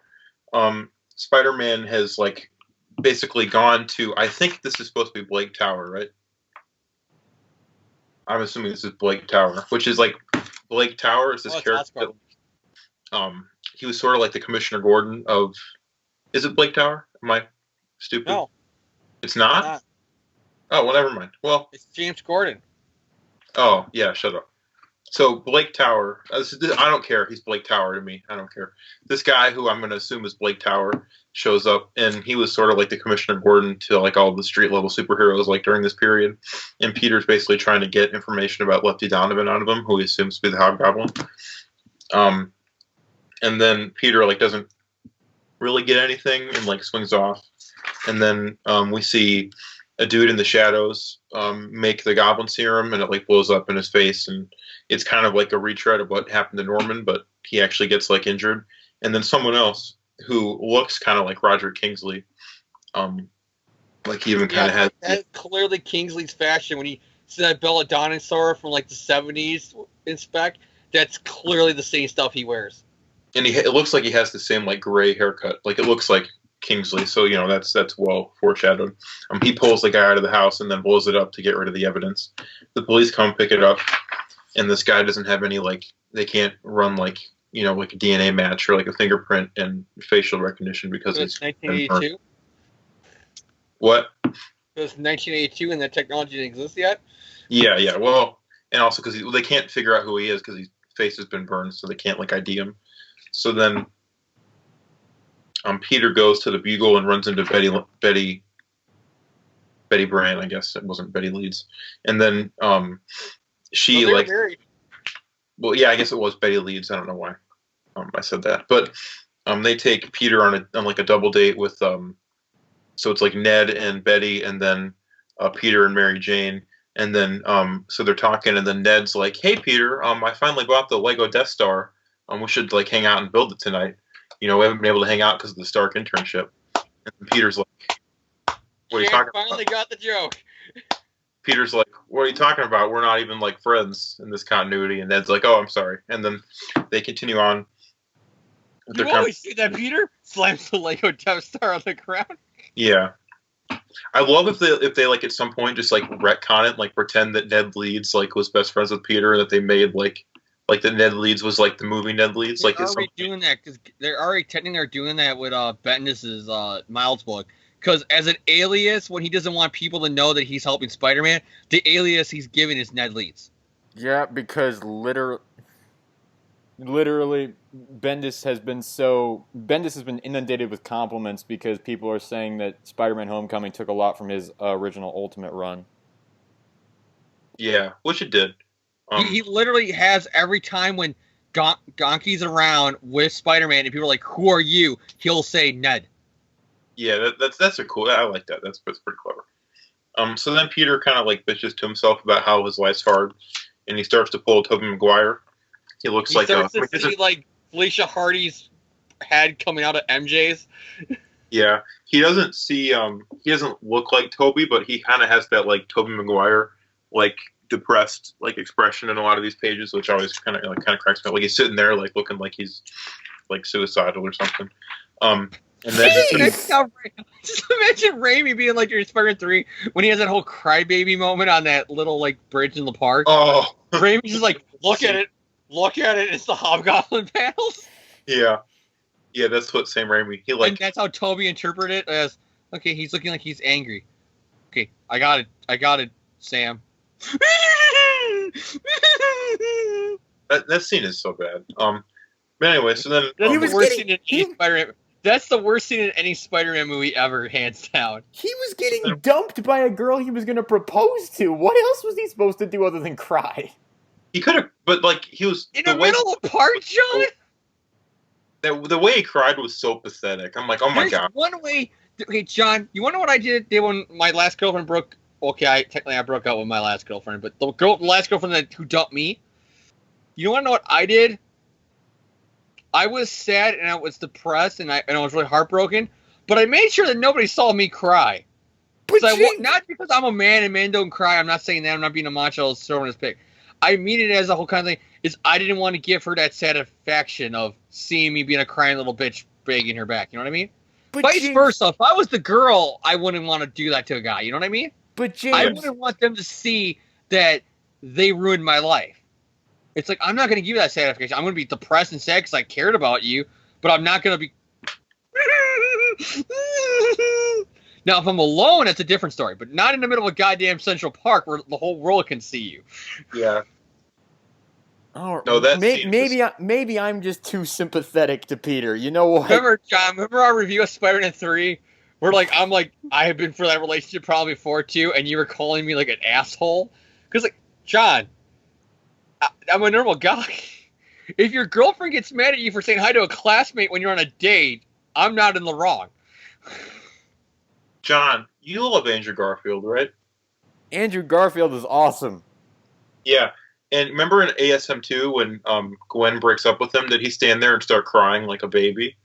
Spider-Man has like basically gone to. I think this is supposed to be Blake Tower, right? I'm assuming this is Blake Tower, which is like Blake Tower is this character. He was sort of like the Commissioner Gordon of. Is it Blake Tower? Am I stupid? No, it's not. Oh, well, never mind. Well, it's James Gordon. Oh yeah, shut up. So Blake Tower. I don't care. He's Blake Tower to me. I don't care. This guy, who I'm going to assume is Blake Tower, shows up, and he was sort of like the Commissioner Gordon to like all the street level superheroes like during this period. And Peter's basically trying to get information about Lefty Donovan out of him, who he assumes to be the Hobgoblin. And then Peter like doesn't really get anything and like swings off. And then we see a dude in the shadows make the Goblin Serum, and it like blows up in his face, and it's kind of like a retread of what happened to Norman, but he actually gets like injured. And then someone else who looks kind of like Roger Kingsley, like he even kind of has. That's clearly Kingsley's fashion when he see that Bella Dinosaur from like the 70s in spec. That's clearly the same stuff he wears. And it looks like he has the same like gray haircut. Like it looks like Kingsley, so you know that's well foreshadowed. He pulls the guy out of the house and then blows it up to get rid of the evidence. The police come pick it up, and this guy doesn't have any like they can't run like like a DNA match or like a fingerprint and facial recognition because it's 1982. What? It was 1982 and that technology didn't exist yet. Yeah. Well, and also because they can't figure out who he is because his face has been burned, so they can't like ID him. So then. Peter goes to the Bugle and runs into Betty Brand. I guess it wasn't Betty Leeds. And then she like. Married. Well, yeah, I guess it was Betty Leeds. I don't know why I said that, but they take Peter on like a double date with so it's like Ned and Betty, and then Peter and Mary Jane, and then so they're talking, and then Ned's like, "Hey, Peter, I finally bought the Lego Death Star. We should like hang out and build it tonight. We haven't been able to hang out because of the Stark internship." And Peter's like, "What are you talking about?" Finally got the joke. Peter's like, "What are you talking about? We're not even like friends in this continuity." And Ned's like, "Oh, I'm sorry." And then they continue on. You always see that, Peter slams the Lego Death Star on the ground. Yeah, I love if they like at some point just like retcon it, like pretend that Ned Leeds like was best friends with Peter, and that they made like that Ned Leeds was like the movie Ned Leeds. They're already doing that because they're already technically doing that with Bendis's Miles book. Because as an alias, when he doesn't want people to know that he's helping Spider-Man, the alias he's giving is Ned Leeds. Yeah, because literally Bendis has been inundated with compliments because people are saying that Spider-Man: Homecoming took a lot from his original Ultimate run. Yeah, which it did. He literally has every time when Donkey's around with Spider-Man and people are like, "Who are you?" He'll say Ned. Yeah, that's a cool. I like that. That's pretty clever. So then Peter kind of like bitches to himself about how his life's hard, and he starts to pull Tobey Maguire. He looks He like starts to see like Felicia Hardy's head coming out of MJ's. Yeah, he doesn't see. He doesn't look like Toby, but he kind of has that like Tobey Maguire, like depressed like expression in a lot of these pages, which always kind of cracks me up. Like he's sitting there like looking like he's like suicidal or something. And then just imagine Raimi being like your Spider-Man 3 when he has that whole crybaby moment on that little like bridge in the park. oh, Raimi's just like, look at it. It's the Hobgoblin panels. Yeah, that's what Sam Raimi. He like, and that's how Toby interpreted it as, okay, he's looking like he's angry. Okay, I got it, Sam. that scene is so bad. But anyway, so then that's the worst scene in any Spider-Man. That's the worst scene in any Spider-Man movie ever, hands down. He was getting dumped by a girl he was going to propose to. What else was he supposed to do other than cry? He could have, but like he was in the middle of the park, John. The way he cried was so pathetic. I'm like, oh my god. One way. Okay, John, you want to know what I did when my last girlfriend broke? Okay, I broke up with my last girlfriend, but the last girlfriend who dumped me. You want to know what I did? I was sad and I was depressed and I was really heartbroken, but I made sure that nobody saw me cry. Not because I'm a man and men don't cry. I'm not saying that. I'm not being a macho throwing his pick. I mean it as a whole kind of thing. Is I didn't want to give her that satisfaction of seeing me being a crying little bitch begging her back. You know what I mean? But vice versa. If I was the girl, I wouldn't want to do that to a guy. You know what I mean? But James, I wouldn't want them to see that they ruined my life. It's like, I'm not going to give you that satisfaction. I'm going to be depressed and sad because I cared about you, but I'm not going to be... Now, if I'm alone, it's a different story, but not in the middle of a goddamn Central Park where the whole world can see you. Yeah. Oh, no, maybe I'm just too sympathetic to Peter. You know what? Remember our review of Spider-Man 3? Where, like, I have been for that relationship probably before, too, and you were calling me, like, an asshole? Because, like, John... I'm a normal guy. If your girlfriend gets mad at you for saying hi to a classmate when you're on a date, I'm not in the wrong. John, you love Andrew Garfield, right? Andrew Garfield is awesome. Yeah. And remember in ASM2 when Gwen breaks up with him, did he stand there and start crying like a baby?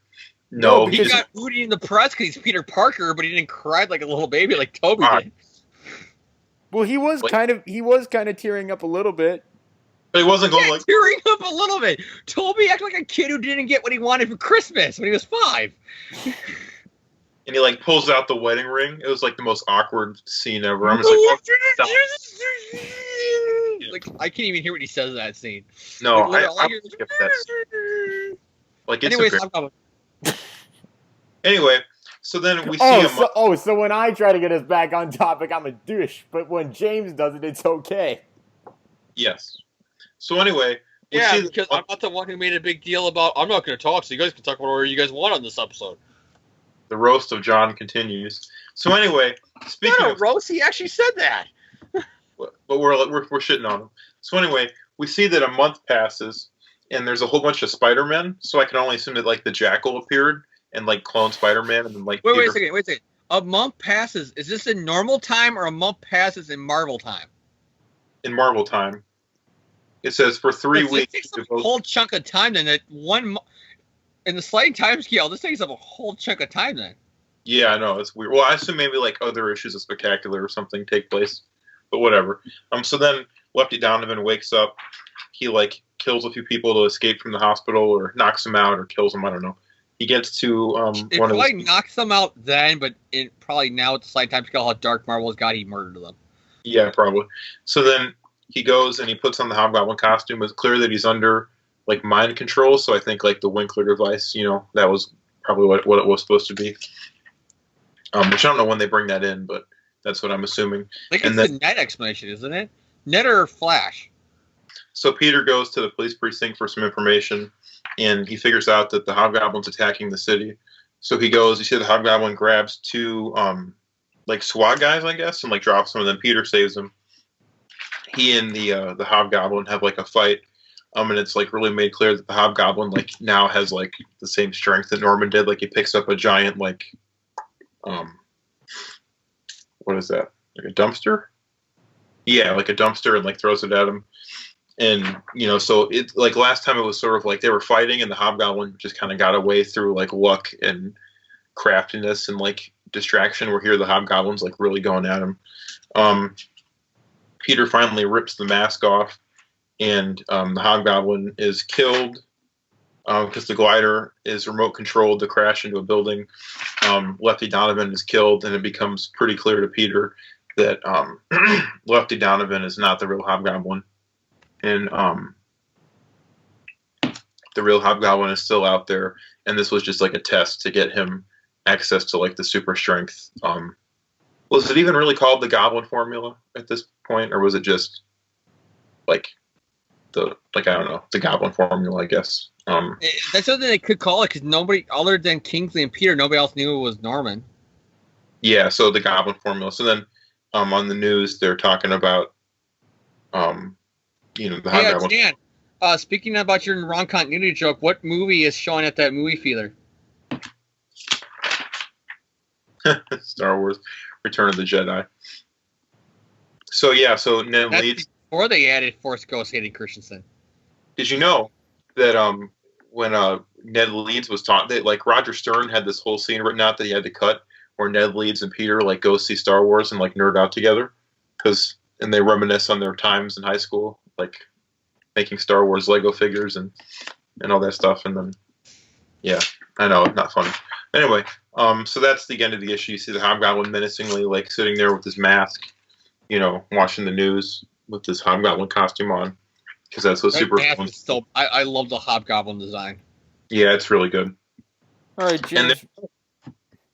No, he got booted in the press because he's Peter Parker, but he didn't cry like a little baby like Toby did. Well, he was kind of tearing up a little bit. But he wasn't going like tearing up a little bit. Toby acted like a kid who didn't get what he wanted for Christmas when he was 5. And he like pulls out the wedding ring. It was like the most awkward scene ever. I'm just like, like I can't even hear what he says in that scene. No, like, I skip that. Like it's anyways, anyway, so then we see him. So when I try to get us back on topic, I'm a douche. But when James does it, it's okay. Yes. So anyway, because I'm not the one who made a big deal about. I'm not going to talk, so you guys can talk about whatever you guys want on this episode. The roast of John continues. So anyway, speaking of roast, he actually said that. But we're shitting on him. So anyway, we see that a month passes, and there's a whole bunch of Spider-Men. So I can only assume that like the Jackal appeared and like cloned Spider-Man, and then like wait a second. A month passes. Is this in normal time or a month passes in Marvel time? In Marvel time. It says for 3 weeks. It takes up a whole chunk of time. Then that in the sliding time scale, this takes up a whole chunk of time. Then. Yeah, I know it's weird. Well, I assume maybe like other issues of Spectacular or something take place, but whatever. So then Lefty Donovan wakes up. He like kills a few people to escape from the hospital, or knocks them out, or kills them. I don't know. He gets to it one probably knocks them out then, but it probably now at the sliding time scale how dark Marvel has got, he murdered them. Yeah, probably. So then he goes and he puts on the Hobgoblin costume. It's clear that he's under like mind control. So I think like the Winkler device, that was probably what it was supposed to be. Which I don't know when they bring that in, but that's what I'm assuming. I think it's the Net explanation, isn't it? Net or Flash? So Peter goes to the police precinct for some information, and he figures out that the Hobgoblin's attacking the city. So he goes. You see the Hobgoblin grabs two like SWAT guys, I guess, and like drops them, and then Peter saves them. He and the Hobgoblin have like a fight. And it's like really made clear that the Hobgoblin like now has like the same strength that Norman did. Like he picks up a giant like what is that? Like a dumpster? Yeah, like a dumpster, and like throws it at him. And so it like last time it was sort of like they were fighting, and the Hobgoblin just kind of got away through like luck and craftiness and like distraction. Where here the Hobgoblin's like really going at him. Peter finally rips the mask off, and the Hobgoblin is killed because the glider is remote controlled to crash into a building. Lefty Donovan is killed, and it becomes pretty clear to Peter that Lefty Donovan is not the real Hobgoblin, and the real Hobgoblin is still out there, and this was just like a test to get him access to like the super strength. Was it even really called the Goblin Formula at this point, or was it just like I don't know, the Goblin Formula, I guess. That's something they could call it, because nobody other than Kingsley and Peter, nobody else knew it was Norman. Yeah, so the Goblin Formula. So then on the news they're talking about the Hobgoblin. Hey, Dan, speaking about your wrong continuity joke, what movie is showing at that movie theater? Star Wars Return of the Jedi. So Ned Leeds. Before they added Force Ghost Hayden Christensen. Did you know that when Ned Leeds was taught that like Roger Stern had this whole scene written out that he had to cut where Ned Leeds and Peter like go see Star Wars and like nerd out together and they reminisce on their times in high school, like making Star Wars Lego figures and all that stuff. And then yeah, I know, not funny. Anyway, so that's the end of the issue. You see the Hobgoblin menacingly like sitting there with his mask, watching the news with this Hobgoblin costume on, because that's what super. I love the Hobgoblin design. Yeah, it's really good. All right, James.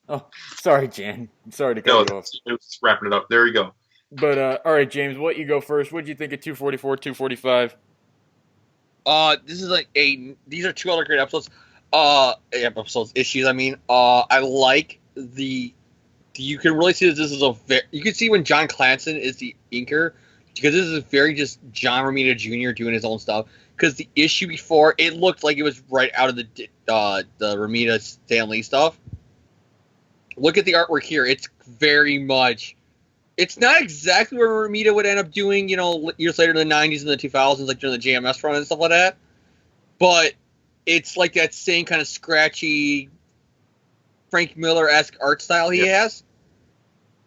Oh, sorry, Jan. I'm sorry to cut you off. It's wrapping it up. There you go. But all right, James, what you go first? What did you think of 244, 245? This is these are two other great episodes. Issues. I mean, I like you can really see that this is you can see when John Clanson is the inker, because this is very just John Romita Jr. doing his own stuff. Because the issue before, it looked like it was right out of the Romita Stan Lee stuff. Look at the artwork here. It's very much. It's not exactly what Romita would end up doing, years later in the 90s and the 2000s, like during the JMS run and stuff like that. But it's like that same kind of scratchy Frank Miller-esque art style he has.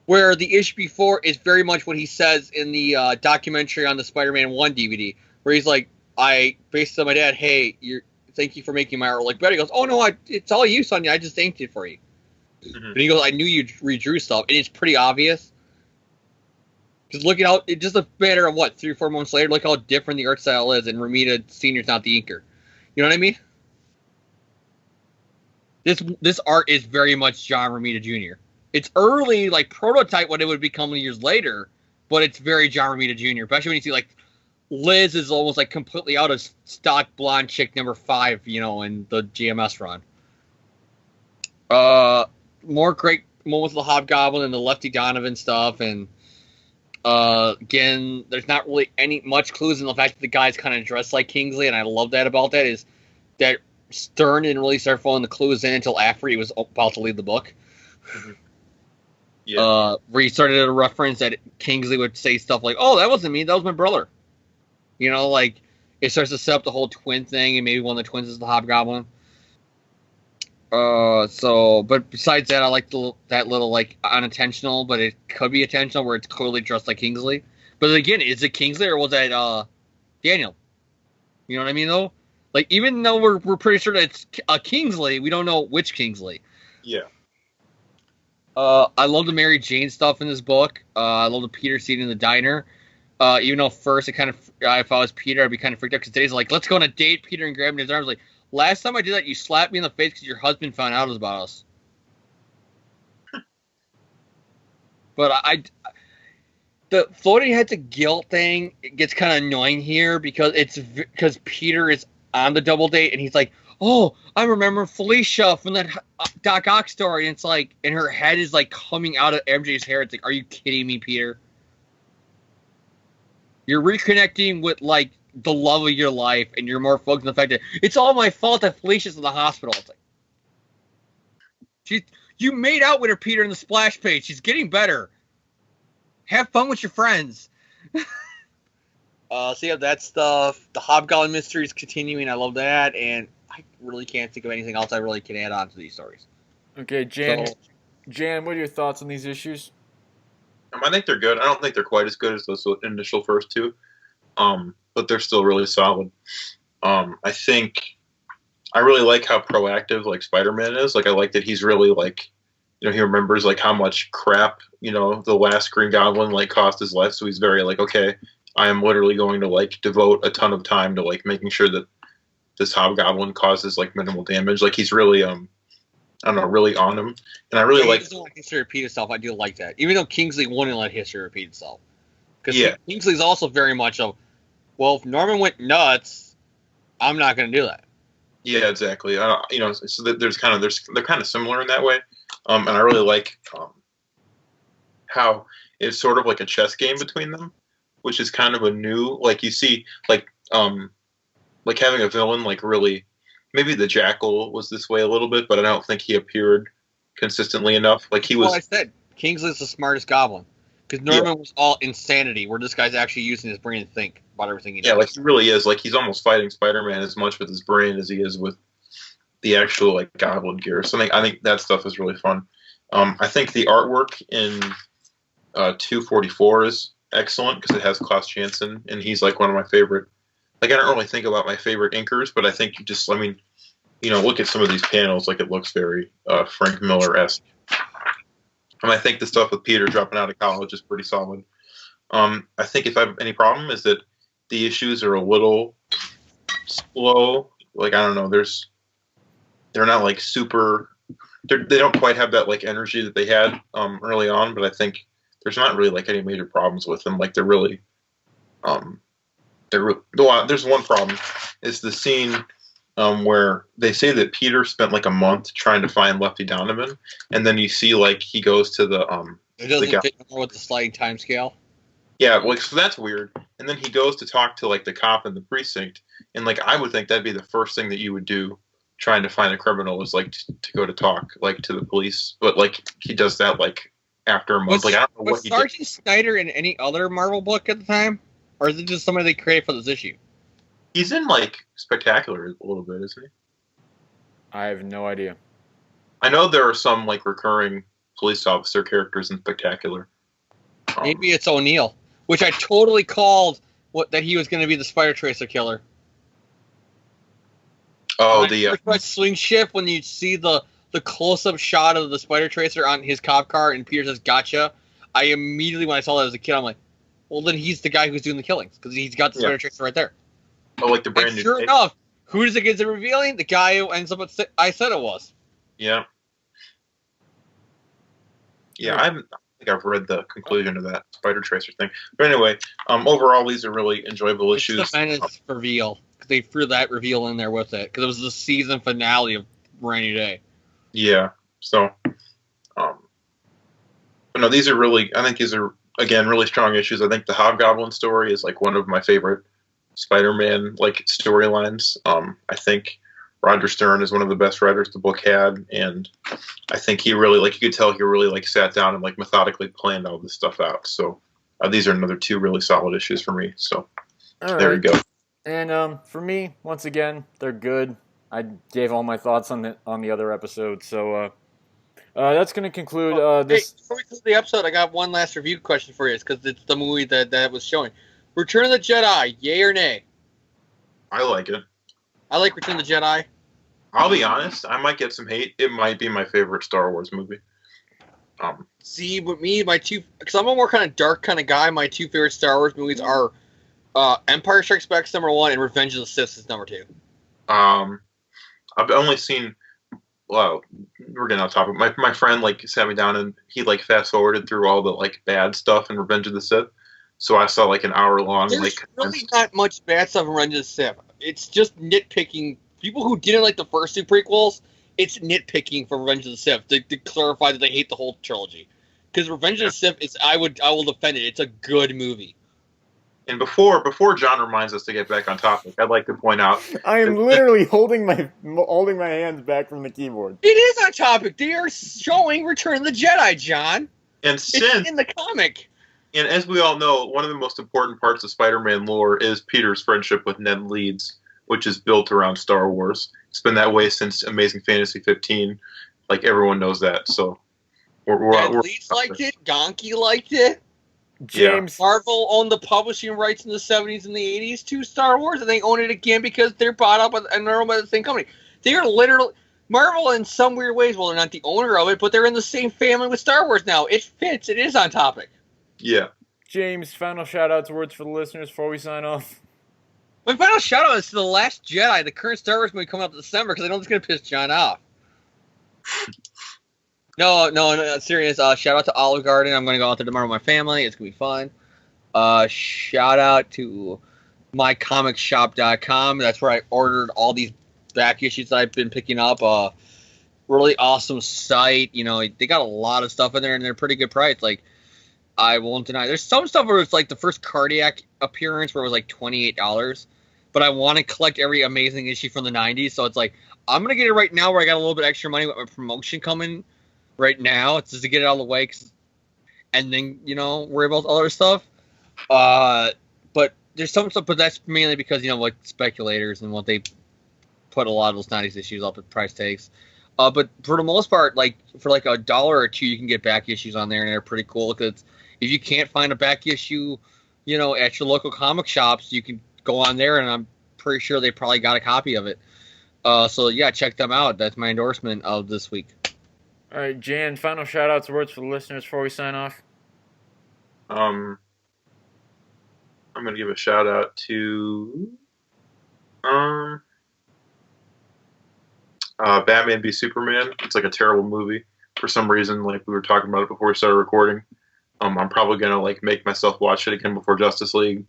Where the issue before is very much what he says in the documentary on the Spider-Man 1 DVD, where he's like, I basically said to my dad, hey, thank you for making my art look better. He goes, oh no, it's all you, Sonia. I just inked it for you. Mm-hmm. And he goes, I knew you redrew stuff, and it's pretty obvious. Because look at how, it just a matter of 3 or 4 months later, look how different the art style is, and Romita Sr.'s not the inker. You know what I mean? This art is very much John Romita Jr. It's early, like, prototype what it would become years later, but it's very John Romita Jr. Especially when you see, like, Liz is almost, like, completely out of stock blonde chick number 5, in the GMS run. More great moments with the Hobgoblin and the Lefty Donovan stuff, and again, there's not really much clues in the fact that the guy's kind of dressed like Kingsley, and I love that about that, is that Stern didn't really start following the clues in until after he was about to leave the book. Mm-hmm. Yeah. Where he started to reference that Kingsley would say stuff like, oh, that wasn't me, that was my brother. Like, it starts to set up the whole twin thing, and maybe one of the twins is the Hobgoblin. But besides that, I like that little, like, unintentional, but it could be intentional, where it's clearly dressed like Kingsley. But again, is it Kingsley, or was that, Daniel? You know what I mean, though? Like, even though we're pretty sure that it's a Kingsley, we don't know which Kingsley. Yeah. I love the Mary Jane stuff in this book. I love the Peter scene in the diner. Even though first if I was Peter, I'd be kind of freaked out, because today's like, let's go on a date, Peter, and grab him in his arms. Like, last time I did that, you slapped me in the face because your husband found out about us. But the floating heads of guilt thing gets kind of annoying here because Peter is on the double date and he's like, oh, I remember Felicia from that Doc Ock story, and it's like, and her head is like coming out of MJ's hair. It's like, are you kidding me, Peter? You're reconnecting with like the love of your life, and you're more focused on the fact that it's all my fault that Felicia's in the hospital. It's like, you made out with her, Peter, in the splash page. She's getting better. Have fun with your friends. So you have that stuff. The Hobgoblin mystery is continuing. I love that, and I really can't think of anything else I really can add on to these stories. Okay, Jan, what are your thoughts on these issues? I think they're good. I don't think they're quite as good as those initial first two, but they're still really solid. I think I really like how proactive like Spider-Man is. Like I like that he's really like, he remembers like how much crap the last Green Goblin like cost his life. So he's very like, okay, I am literally going to like devote a ton of time to like making sure that this Hobgoblin causes like minimal damage. Like he's really I don't know, really on him. And I really like. He doesn't let history repeat itself. I do like that, even though Kingsley wouldn't let history repeat itself. Because Kingsley's also very much of, well, if Norman went nuts, I'm not going to do that. Yeah, exactly. So they're kind of similar in that way. And I really like how it's sort of like a chess game between them, which is kind of a new, like you see, like having a villain, like really, maybe the Jackal was this way a little bit, but I don't think he appeared consistently enough. Like he was. Well, I said Kingsley's the smartest Goblin because Norman was all insanity, where this guy's actually using his brain to think about everything he does. Yeah, like he really is. Like he's almost fighting Spider-Man as much with his brain as he is with the actual like Goblin gear. So I think that stuff is really fun. I think the artwork in 244 is excellent because it has Klaus Janson, and he's like one of my favorite. Like I don't really think about my favorite inkers, but I think look at some of these panels. Like it looks very Frank Miller-esque. And I think the stuff with Peter dropping out of college is pretty solid. I think if I have any problem is that the issues are a little slow. Like I don't know, they're not like super. They don't quite have that like energy that they had early on. But I think there's not really like any major problems with them. Like they're really. There's one problem. Is the scene where they say that Peter spent like a month trying to find Lefty Donovan, and then you see like he goes to the It doesn't fit with the sliding time scale. Yeah, like so that's weird. And then he goes to talk to like the cop in the precinct, and like I would think that'd be the first thing that you would do, trying to find a criminal is like to go to talk like to the police. But like he does that like after a month. Like I don't know what he did. Was Sergeant Snyder in any other Marvel book at the time, or is it just somebody they created for this issue? He's in like Spectacular a little bit, isn't he? I have no idea. I know there are some like recurring police officer characters in Spectacular. Maybe it's O'Neill, which I totally called that he was going to be the Spider Tracer killer. Oh, the swing shift when you see the close-up shot of the Spider Tracer on his cop car and Peter says "Gotcha." I immediately, when I saw that as a kid, I'm like, well, then he's the guy who's doing the killings because he's got the Spider Tracer right there. Oh, like the brand new. Sure enough, who does it get to revealing? The guy who ends up at I said it was. Yeah. Yeah, I think I've read the conclusion of that Spider Tracer thing. But anyway, overall, these are really enjoyable issues. It's the Menace reveal. They threw that reveal in there with it because it was the season finale of Rainy Day. Yeah. So, but no, these are really. I think these are again really strong issues. I think the Hobgoblin story is like one of my favorite Spider-Man like storylines. I think Roger Stern is one of the best writers the book had, and I think he really like you could tell he really like sat down and like methodically planned all this stuff out. So these are another two really solid issues for me. So there you go. And for me, once again, they're good. I gave all my thoughts on the other episode, so that's going to conclude this. Hey, before we close the episode, I got one last review question for you, because it's the movie that was showing. Return of the Jedi, yay or nay? I like it. I like Return of the Jedi. I'll be honest, I might get some hate. It might be my favorite Star Wars movie. See, with me, my two, because I'm a more kind of dark kind of guy, my two favorite Star Wars movies are Empire Strikes Back is number 1 and Revenge of the Sith is number 2. I've only seen well, we're getting off topic. My friend like sat me down and he like fast forwarded through all the like bad stuff in Revenge of the Sith. So I saw like an hour long There's like really not much bad stuff in Revenge of the Sith. It's just nitpicking. People who didn't like the first two prequels, it's nitpicking for Revenge of the Sith to clarify that they hate the whole trilogy. Because Revenge of the Sith is, I will defend it. It's a good movie. And before John reminds us to get back on topic, I'd like to point out I am literally holding my hands back from the keyboard. It is on topic. They are showing Return of the Jedi, John. and It's since in the comic. and as we all know, one of the most important parts of Spider-Man lore is Peter's friendship with Ned Leeds, which is built around Star Wars. It's been that way since Amazing Fantasy 15. Like everyone knows that. So we're Leeds liked it. Gonky liked it. James, Marvel owned the publishing rights in the 70s and the 80s to Star Wars, and they own it again because they're bought up and they're owned by the same company. They are literally Marvel in some weird ways. Well, they're not the owner of it, but they're in the same family with Star Wars now. It fits. It is on topic. Yeah. James, final shout-outs, words for the listeners before we sign off. My final shout out is to The Last Jedi, the current Star Wars movie coming out in December, because I know it's going to piss John off. No, serious. Shout out to Olive Garden. I'm going to go out there tomorrow with my family. It's going to be fun. Shout out to mycomicshop.com. That's where I ordered all these back issues that I've been picking up. Really awesome site. You know, they got a lot of stuff in there, and they're pretty good price. Like, I won't deny. There's some stuff where it's like the first Cardiac appearance where it was like $28. But I want to collect every amazing issue from the 90s. So it's like, I'm going to get it right now where I got a little bit extra money with my promotion coming right now. It's just to get it out of the way. And then, you know, worry about other stuff. But there's some stuff, but that's mainly because, you know, like speculators and what they put a lot of those 90s issues up at price tags. But for the most part, like for like $1 or $2, you can get back issues on there, and they're pretty cool. Because if you can't find a back issue, you know, at your local comic shops, you can go on there, and I'm pretty sure they probably got a copy of it. So yeah, check them out. That's my endorsement of this week. All right, Jan, final shout-outs, words for the listeners before we sign off. I'm gonna give a shout out to Batman v Superman. It's like a terrible movie for some reason. Like we were talking about it before we started recording. I'm probably gonna like make myself watch it again before Justice League.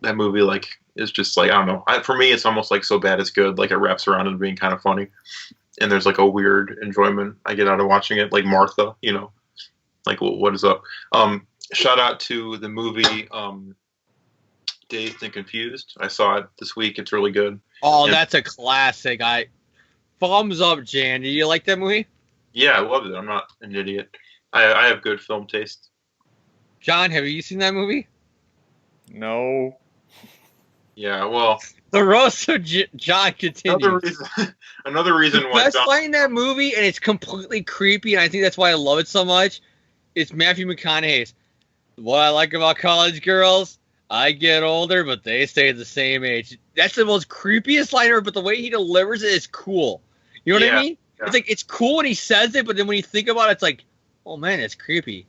That movie like is just like, I don't know. For me, it's almost like so bad it's good. Like it wraps around into being kind of funny, and there's like a weird enjoyment I get out of watching it. Like Martha, you know, like what is up? Shout out to the movie Dazed and Confused. I saw it this week. It's really good. Oh, that's a classic. Thumbs up, Jan. Do you like that movie? Yeah, I loved it. I'm not an idiot. I have good film taste. John, have you seen that movie? No. Yeah, well, The roast of John continues. Another reason why Best fight in that movie, and it's completely creepy, and I think that's why I love it so much. It's Matthew McConaughey's. What I like about college girls, I get older, but they stay the same age. That's the most creepiest line ever, but the way he delivers it is cool. You know what I mean? Yeah. It's like, it's cool when he says it, but then when you think about it, it's like, oh man, it's creepy.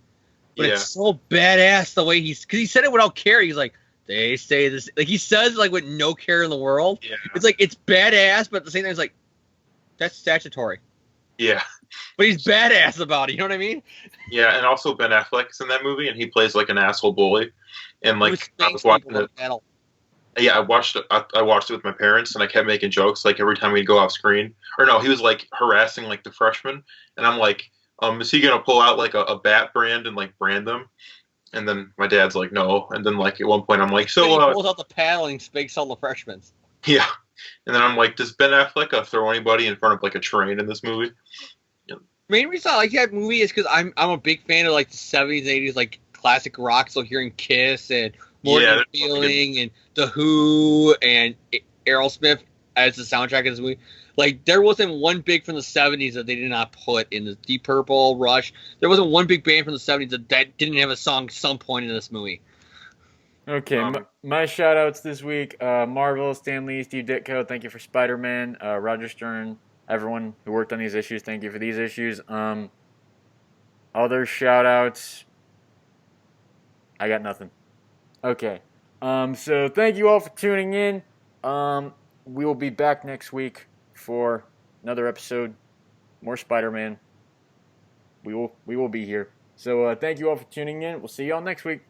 But it's so badass the way because he said it without care. He's like, they say this, like he says like with no care in the world. Yeah. It's like, it's badass, but at the same time, it's like, that's statutory. Yeah. But he's badass about it. You know what I mean? Yeah, and also Ben Affleck's in that movie, and he plays like an asshole bully. And like I was watching it. Yeah, I watched it with my parents, and I kept making jokes like every time we'd go off screen. Or no, he was like harassing like the freshmen, and I'm like, is he gonna pull out like a bat brand and like brand them? And then my dad's like, no. And then like at one point, I'm like, so he pulls out the paddle and speaks all the freshmen. Yeah. And then I'm like, does Ben Affleck throw anybody in front of like a train in this movie? Main reason I like that movie is because I'm a big fan of like the 70s and 80s like classic rock. So hearing Kiss and Morgan Feeling and The Who and Aerosmith as the soundtrack of this movie, like there wasn't one big from the 70s that they did not put in the Deep Purple, Rush. There wasn't one big band from the 70s that didn't have a song at some point in this movie. Okay, my shout-outs this week, Marvel, Stan Lee, Steve Ditko, thank you for Spider-Man, Roger Stern, everyone who worked on these issues, thank you for these issues. Other shout-outs, I got nothing. Okay, so thank you all for tuning in. We will be back next week for another episode, more Spider-Man. We will be here. So thank you all for tuning in. We'll see you all next week.